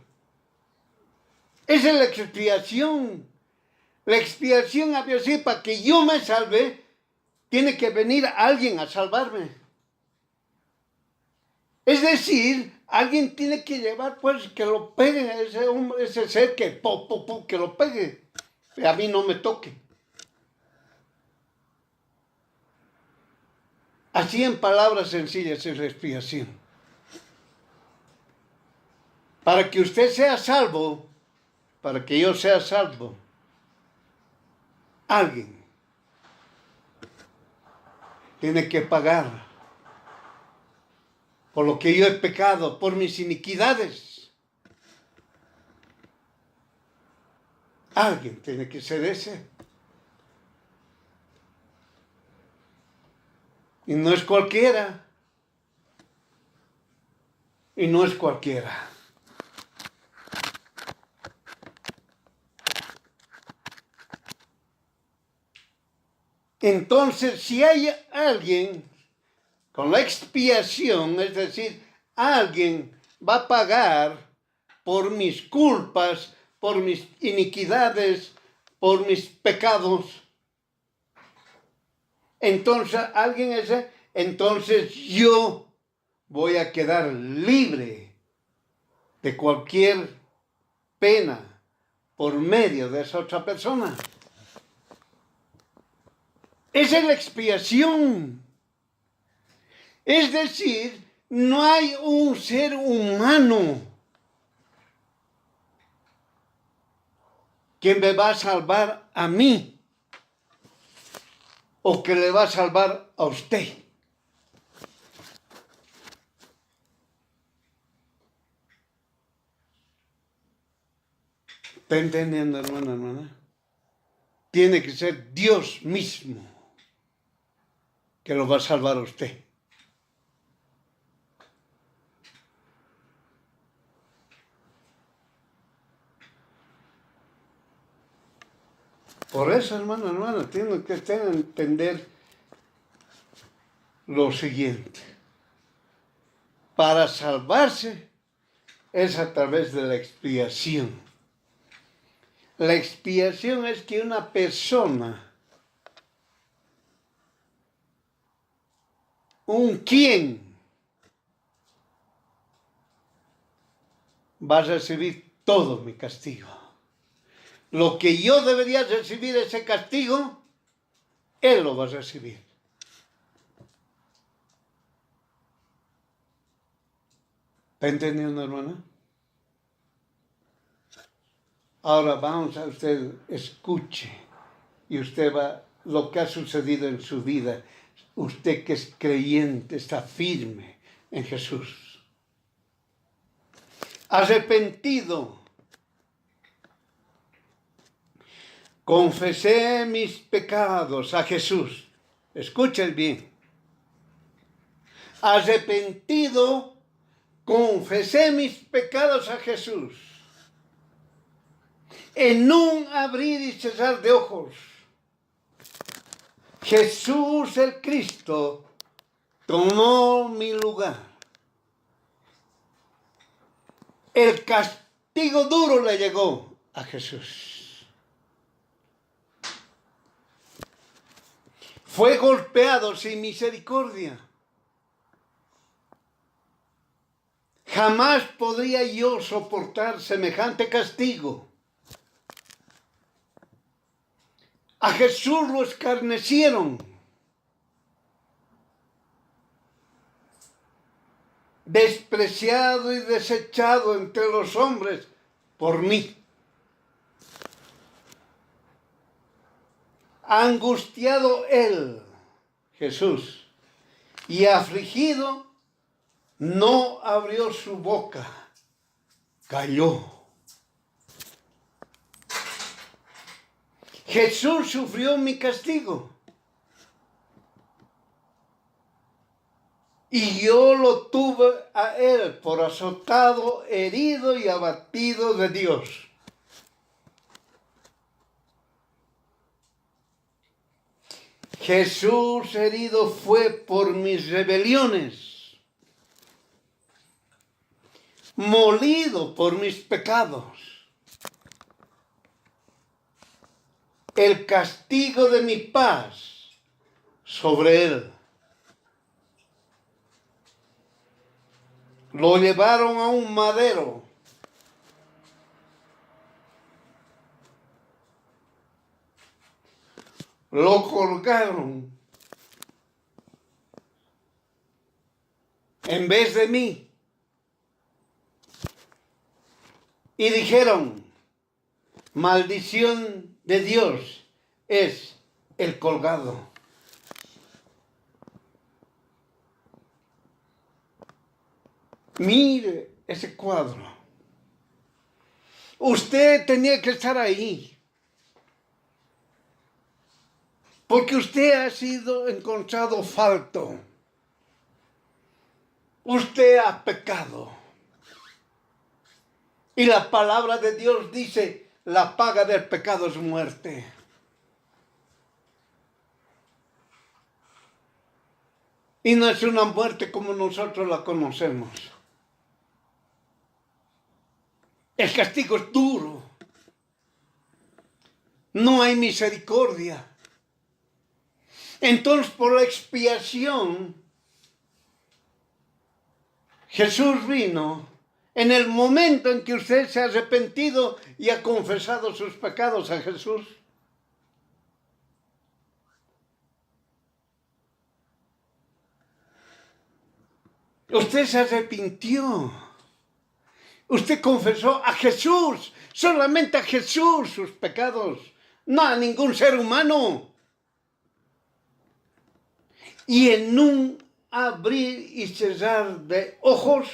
Esa es la expiación. La expiación había sido para que yo me salve, tiene que venir alguien a salvarme. Es decir, alguien tiene que llevar, pues, que lo pegue a ese hombre, ese ser que que lo pegue. Y a mí no me toque. Así en palabras sencillas es la expiación. Para que usted sea salvo, para que yo sea salvo, alguien tiene que pagar por lo que yo he pecado, por mis iniquidades. Alguien tiene que ser ese. Y no es cualquiera. Y no es cualquiera. Entonces, si hay alguien con la expiación, es decir, alguien va a pagar por mis culpas, por mis iniquidades, por mis pecados, entonces entonces yo voy a quedar libre de cualquier pena por medio de esa otra persona. Esa es la expiación. Es decir, no hay un ser humano que me va a salvar a mí o que le va a salvar a usted. ¿Está entendiendo, hermana? Tiene que ser Dios mismo que lo va a salvar a usted. Por eso, hermano, tiene que entender lo siguiente. Para salvarse es a través de la expiación. La expiación es que una persona, ¿quién va a recibir todo mi castigo? Lo que yo debería recibir ese castigo, él lo va a recibir. ¿Está entendiendo, hermana? Ahora vamos a usted, escuche, y usted va, lo que ha sucedido en su vida, usted que es creyente, está firme en Jesús. Arrepentido. Confesé mis pecados a Jesús. Escuchen bien. Arrepentido, confesé mis pecados a Jesús. En un abrir y cerrar de ojos, Jesús el Cristo tomó mi lugar. El castigo duro le llegó a Jesús. Fue golpeado sin misericordia. Jamás podría yo soportar semejante castigo. A Jesús lo escarnecieron. Despreciado y desechado entre los hombres por mí. Angustiado él, Jesús, y afligido, no abrió su boca, calló. Jesús sufrió mi castigo. Y yo lo tuve a él por azotado, herido y abatido de Dios. Jesús herido fue por mis rebeliones, molido por mis pecados. El castigo de mi paz sobre él. Lo llevaron a un madero. Lo colgaron en vez de mí. Y dijeron, maldición de Dios es el colgado. Mire ese cuadro. Usted tenía que estar ahí. Porque usted ha sido encontrado falto. Usted ha pecado. Y la palabra de Dios dice, la paga del pecado es muerte. Y no es una muerte como nosotros la conocemos. El castigo es duro. No hay misericordia. Entonces, por la expiación, Jesús vino en el momento en que usted se ha arrepentido y ha confesado sus pecados a Jesús. Usted se arrepintió. Usted confesó a Jesús, solamente a Jesús sus pecados, no a ningún ser humano. Y en un abrir y cerrar de ojos,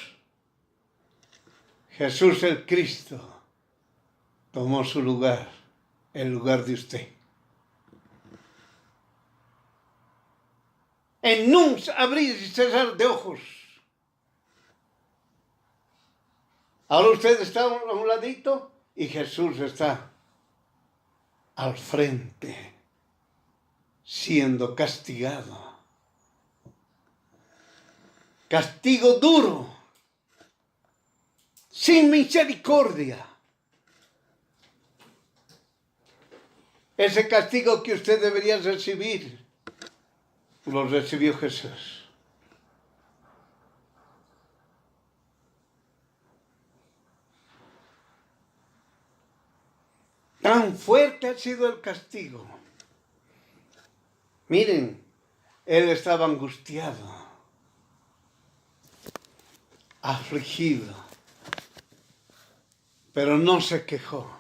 Jesús el Cristo tomó su lugar, el lugar de usted. En un abrir y cerrar de ojos. Ahora usted está a un ladito y Jesús está al frente, siendo castigado. Castigo duro, sin misericordia. Ese castigo que usted debería recibir, lo recibió Jesús. Tan fuerte ha sido el castigo. Miren, él estaba angustiado, afligido, pero no se quejó.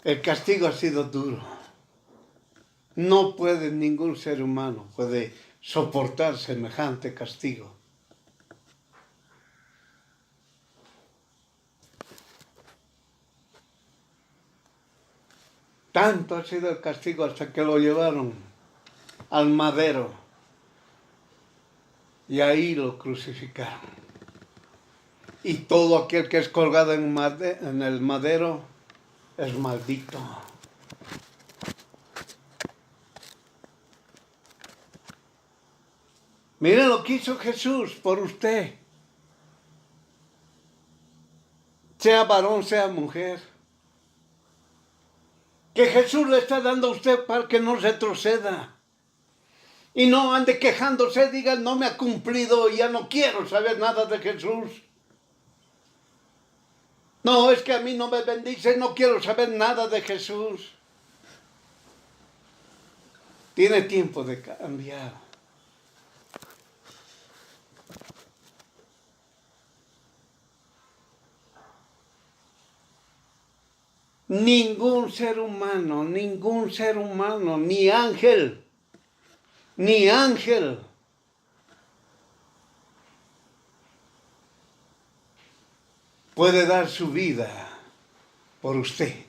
El castigo ha sido duro. No puede ningún ser humano puede soportar semejante castigo. Tanto ha sido el castigo hasta que lo llevaron al madero y ahí lo crucificaron. Y todo aquel que es colgado en el madero es maldito. Mire lo que hizo Jesús por usted. Sea varón, sea mujer. Que Jesús le está dando a usted para que no retroceda. Y no ande quejándose, diga, no me ha cumplido y ya no quiero saber nada de Jesús. No, es que a mí no me bendice, no quiero saber nada de Jesús. Tiene tiempo de cambiar. Ningún ser humano, ni ángel, puede dar su vida por usted.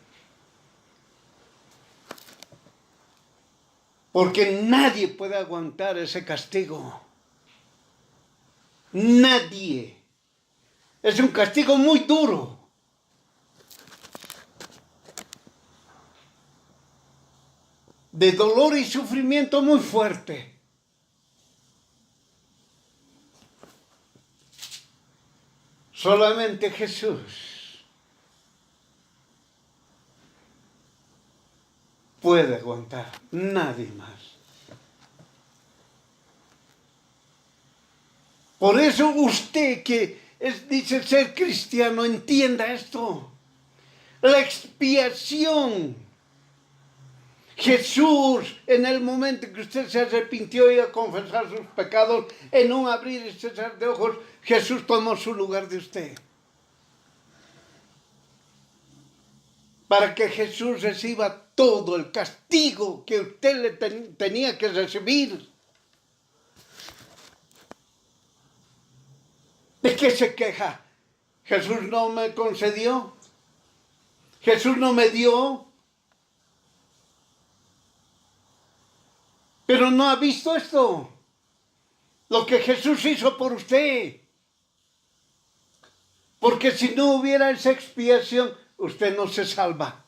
Porque nadie puede aguantar ese castigo. Nadie. Es un castigo muy duro. De dolor y sufrimiento muy fuerte. Solamente Jesús puede aguantar, nadie más. Por eso usted que dice ser cristiano, entienda esto. La expiación. Jesús, en el momento que usted se arrepintió y a confesar sus pecados, en un abrir y cerrar de ojos, Jesús tomó su lugar de usted. Para que Jesús reciba todo el castigo que usted le tenía que recibir. ¿De qué se queja? Jesús no me concedió. Jesús no me dio. Pero no ha visto esto. Lo que Jesús hizo por usted. Porque si no hubiera esa expiación, usted no se salva.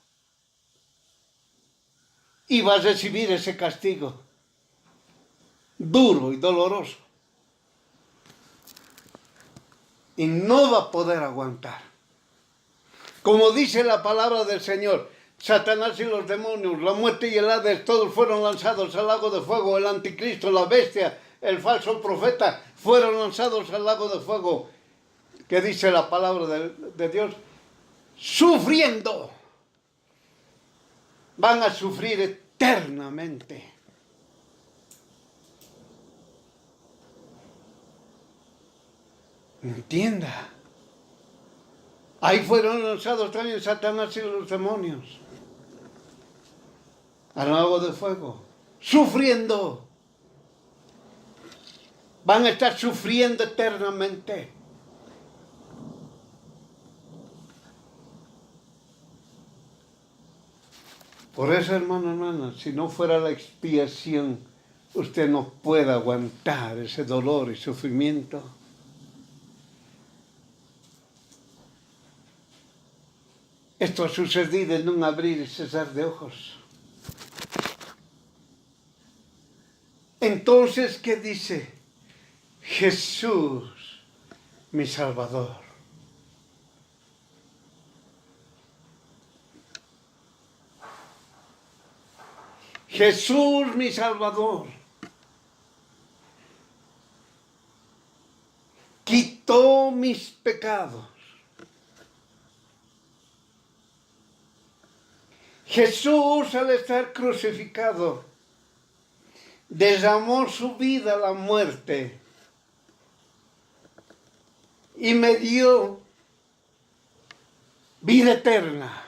Y va a recibir ese castigo. Duro y doloroso. Y no va a poder aguantar. Como dice la palabra del Señor, Satanás y los demonios, la muerte y el Hades, todos fueron lanzados al lago de fuego. El anticristo, la bestia, el falso profeta, fueron lanzados al lago de fuego. Que dice la palabra de Dios, sufriendo. Van a sufrir eternamente. Entienda. Ahí fueron lanzados también Satanás y los demonios. Al lago de fuego. Sufriendo. Van a estar sufriendo eternamente. Por eso, hermana, si no fuera la expiación, usted no puede aguantar ese dolor y sufrimiento. Esto ha sucedido en un abrir y cerrar de ojos. Entonces, ¿qué dice? Jesús, mi Salvador. Jesús, mi Salvador. Quitó mis pecados. Jesús, al estar crucificado, derramó su vida a la muerte y me dio vida eterna.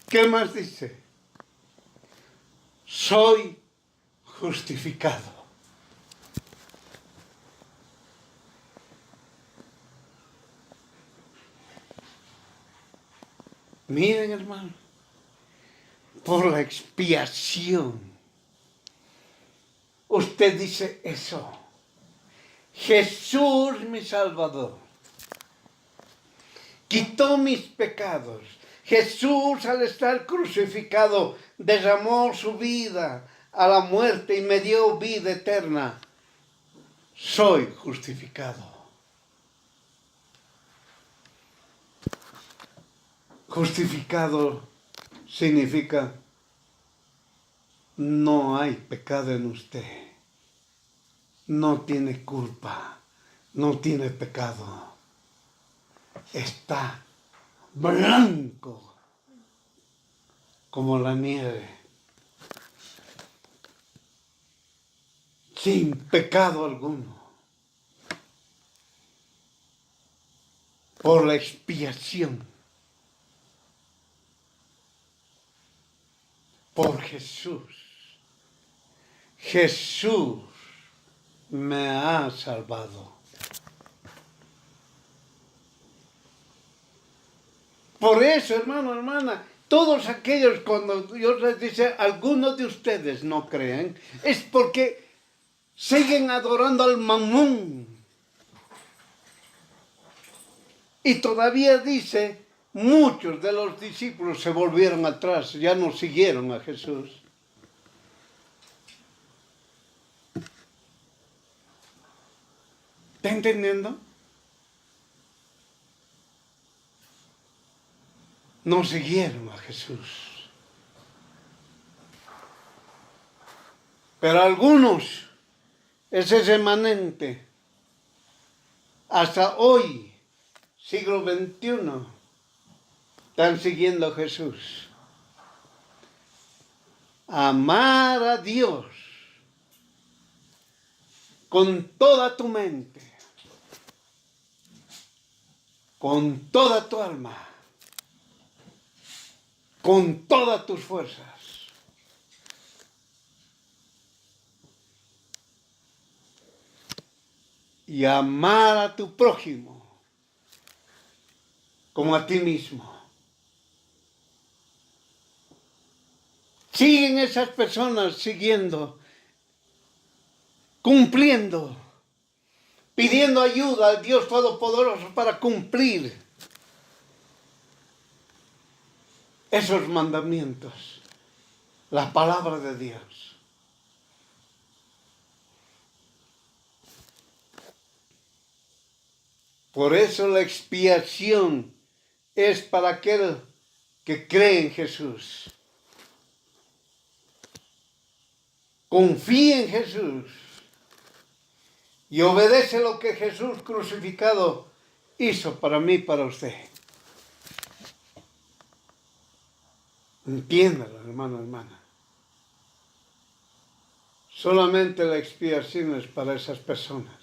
¿Qué más dice? Soy justificado. Miren, hermano, por la expiación. Usted dice eso. Jesús, mi Salvador, quitó mis pecados. Jesús, al estar crucificado, derramó su vida a la muerte y me dio vida eterna. Soy justificado. Justificado significa no hay pecado en usted. no tiene culpa, no tiene pecado. Está blanco como la nieve, sin pecado alguno, por la expiación, por Jesús. Jesús me ha salvado. Por eso, hermano, hermana, todos aquellos cuando Dios les dice, algunos de ustedes no creen, es porque siguen adorando al mamón. Y todavía dice, muchos de los discípulos se volvieron atrás, ya no siguieron a Jesús. ¿Está entendiendo? No siguieron a Jesús. Pero algunos, ese remanente, hasta hoy, siglo XXI, están siguiendo a Jesús. Amar a Dios con toda tu mente, con toda tu alma, con todas tus fuerzas. Y amar a tu prójimo como a ti mismo. Siguen esas personas siguiendo, cumpliendo, pidiendo ayuda al Dios Todopoderoso para cumplir esos mandamientos, la palabra de Dios. Por eso la expiación es para aquel que cree en Jesús. Confía en Jesús y obedece lo que Jesús crucificado hizo para mí y para usted. Entiéndalo, hermano, hermana. Solamente la expiación es para esas personas.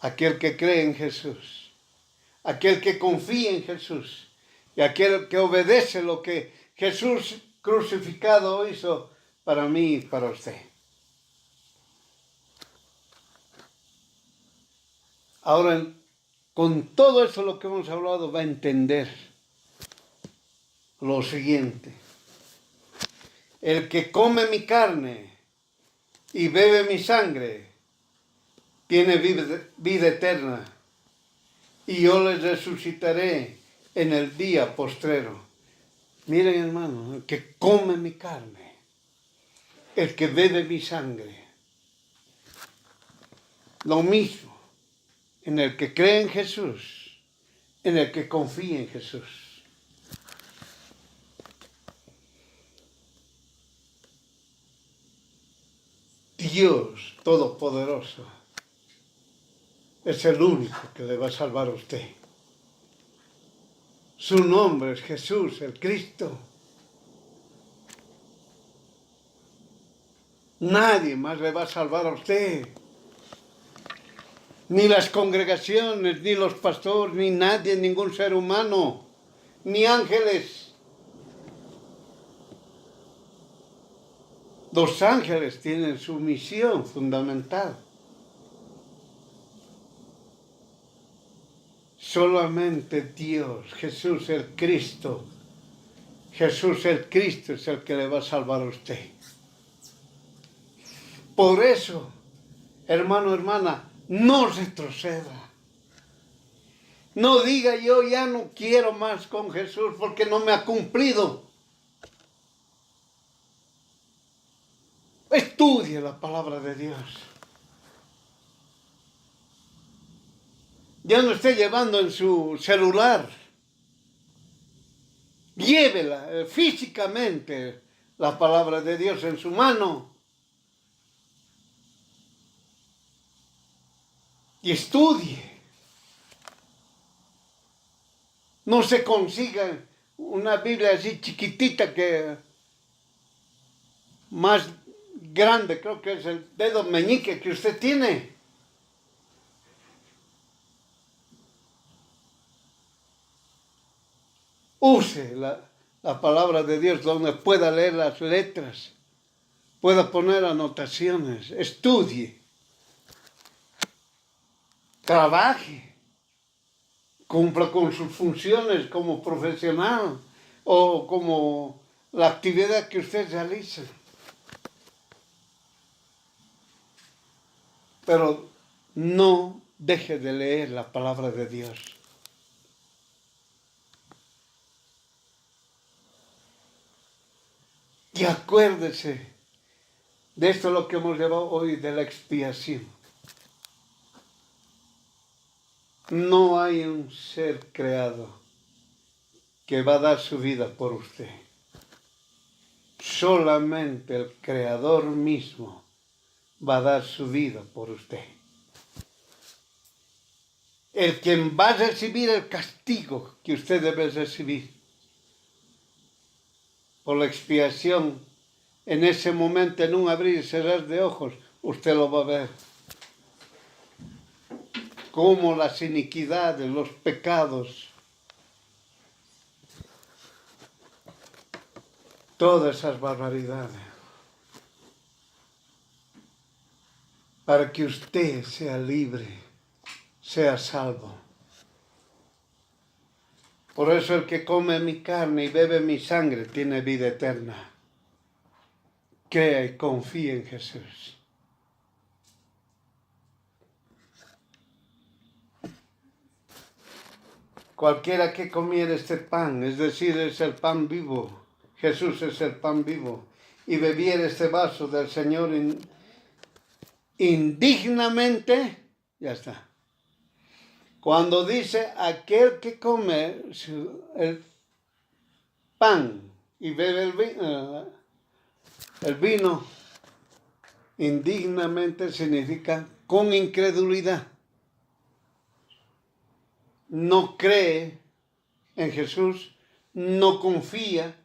Aquel que cree en Jesús, aquel que confía en Jesús y aquel que obedece lo que Jesús crucificado hizo para mí y para usted. Ahora, con todo eso lo que hemos hablado, va a entender lo siguiente. El que come mi carne y bebe mi sangre tiene vida eterna, y yo les resucitaré en el día postrero. Miren, hermano, el que come mi carne, el que bebe mi sangre, lo mismo en el que cree en Jesús, en el que confía en Jesús. Dios Todopoderoso es el único que le va a salvar a usted. Su nombre es Jesús, el Cristo. Nadie más le va a salvar a usted. Ni las congregaciones, ni los pastores, ni nadie, ningún ser humano, ni ángeles. Los ángeles tienen su misión fundamental. Solamente Dios, Jesús el Cristo, Jesús el Cristo es el que le va a salvar a usted. Por eso, hermano, hermana, no retroceda. No diga yo ya no quiero más con Jesús porque no me ha cumplido. Estudie la palabra de Dios. Ya no esté llevando en su celular. Llévela físicamente la palabra de Dios en su mano. y estudie. No se consiga una Biblia así chiquitita que más grande, creo que es el dedo meñique que usted tiene. Use la palabra de Dios donde pueda leer las letras, pueda poner anotaciones, estudie, trabaje, cumpla con sus funciones como profesional o como la actividad que usted realiza. Pero no deje de leer la palabra de Dios. Y acuérdese de esto lo que hemos llevado hoy, de la expiación. No hay un ser creado que va a dar su vida por usted. Solamente el Creador mismo va a dar su vida por usted. El quien va a recibir el castigo que usted debe recibir por la expiación, en ese momento, en un abrir y cerrar de ojos, usted lo va a ver. Como las iniquidades, los pecados, todas esas barbaridades, para que usted sea libre, sea salvo. Por eso el que come mi carne y bebe mi sangre tiene vida eterna. Crea y confía en Jesús. Cualquiera que comiera este pan, es decir, es el pan vivo, Jesús es el pan vivo, y bebiera este vaso del Señor indignamente, ya está. Cuando dice aquel que come el pan y bebe el vino, indignamente significa con incredulidad. No cree en Jesús, no confía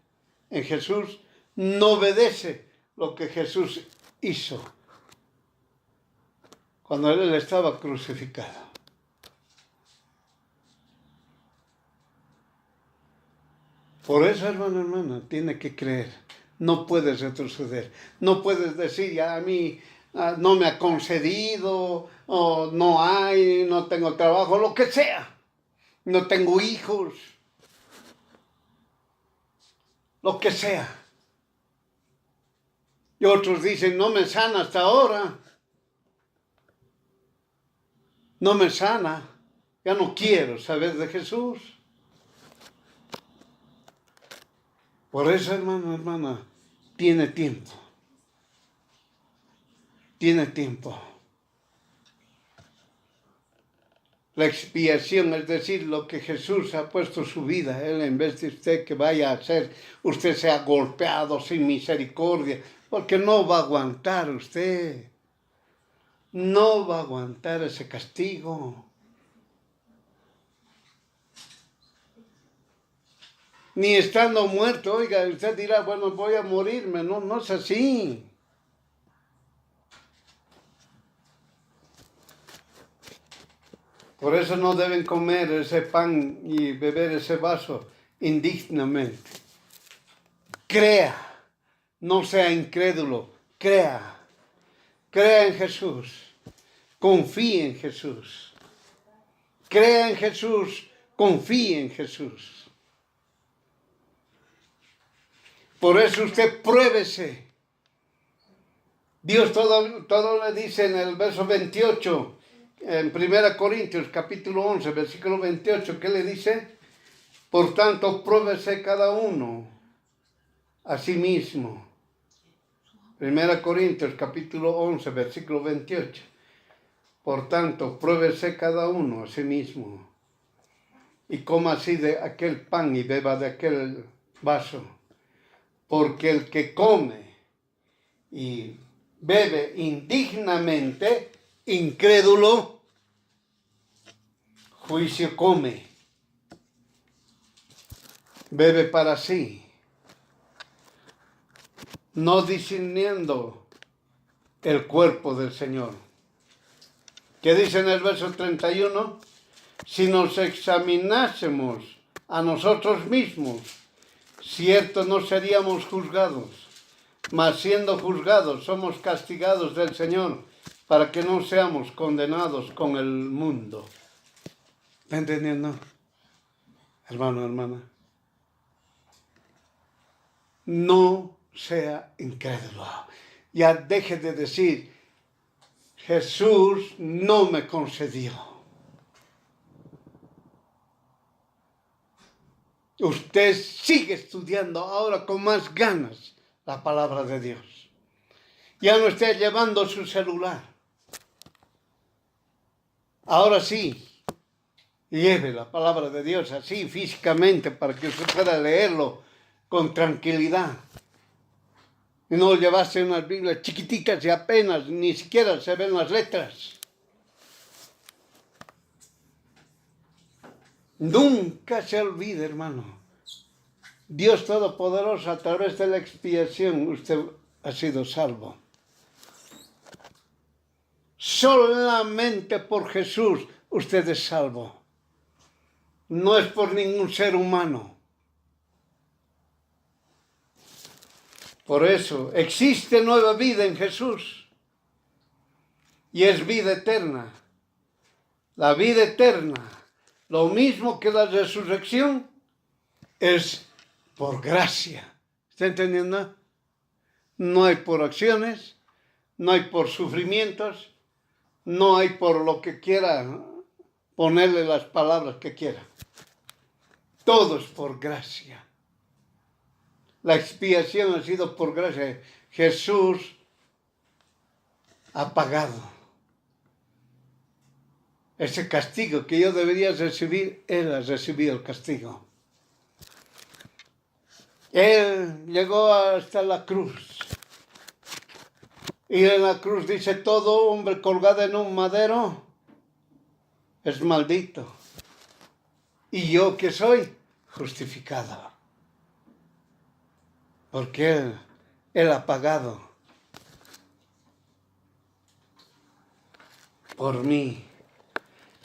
en Jesús, no obedece lo que Jesús hizo cuando Él estaba crucificado. Por eso, hermana, tiene que creer. No puedes retroceder. No puedes decir, ya a mí no me ha concedido, o no hay, no tengo trabajo, lo que sea. No tengo hijos. Lo que sea. Y otros dicen, no me sana hasta ahora. No me sana. Ya no quiero saber de Jesús. Por eso, hermana, tiene tiempo. Tiene tiempo. La expiación, es decir, lo que Jesús ha puesto su vida, Él en vez de usted que vaya a hacer, usted sea golpeado sin misericordia, porque no va a aguantar usted. No va a aguantar ese castigo. Ni estando muerto, oiga, usted dirá, bueno, voy a morirme. No, no es así. Por eso no deben comer ese pan y beber ese vaso indignamente. Crea, no sea incrédulo, crea. Crea en Jesús, confíe en Jesús. Crea en Jesús, confíe en Jesús. Por eso usted pruébese. Dios todo le dice en el verso 28, en 1 Corintios capítulo 11, versículo 28, ¿qué le dice? Por tanto, pruébese cada uno a sí mismo. 1 Corintios capítulo 11, versículo 28. Por tanto, pruébese cada uno a sí mismo. Y coma así de aquel pan y beba de aquel vaso. Porque el que come y bebe indignamente, incrédulo, juicio come, bebe para sí, no discerniendo el cuerpo del Señor. ¿Qué dice en el verso 31? Si nos examinásemos a nosotros mismos, cierto no seríamos juzgados, mas siendo juzgados somos castigados del Señor para que no seamos condenados con el mundo. ¿Está entendiendo, hermano, hermana? No sea incrédulo. Ya deje de decir, Jesús no me concedió. Usted sigue estudiando ahora con más ganas la palabra de Dios. Ya no esté llevando su celular. Ahora sí, lleve la palabra de Dios así físicamente para que usted pueda leerlo con tranquilidad. Y no llevarse unas Biblias chiquiticas y apenas ni siquiera se ven las letras. Nunca se olvide, hermano. Dios Todopoderoso, a través de la expiación, usted ha sido salvo. Solamente por Jesús usted es salvo. No es por ningún ser humano. Por eso existe nueva vida en Jesús. Y es vida eterna. La vida eterna, lo mismo que la resurrección, es por gracia. ¿Está entendiendo? No hay por acciones, no hay por sufrimientos, no hay por lo que quiera ponerle las palabras que quiera. Todo es por gracia. La expiación ha sido por gracia. Jesús ha pagado ese castigo que yo debería recibir. Él ha recibido el castigo. Él llegó hasta la cruz. Y en la cruz dice, todo hombre colgado en un madero es maldito. Y yo que soy justificado. Porque Él ha pagado por mí.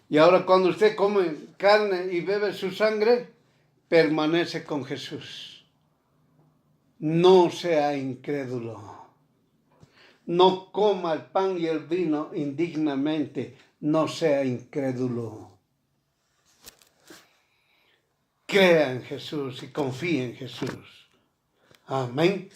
Y ahora cuando usted come carne y bebe su sangre, permanece con Jesús. No sea incrédulo. No coma el pan y el vino indignamente. No sea incrédulo. Crea en Jesús y confíe en Jesús. Amén.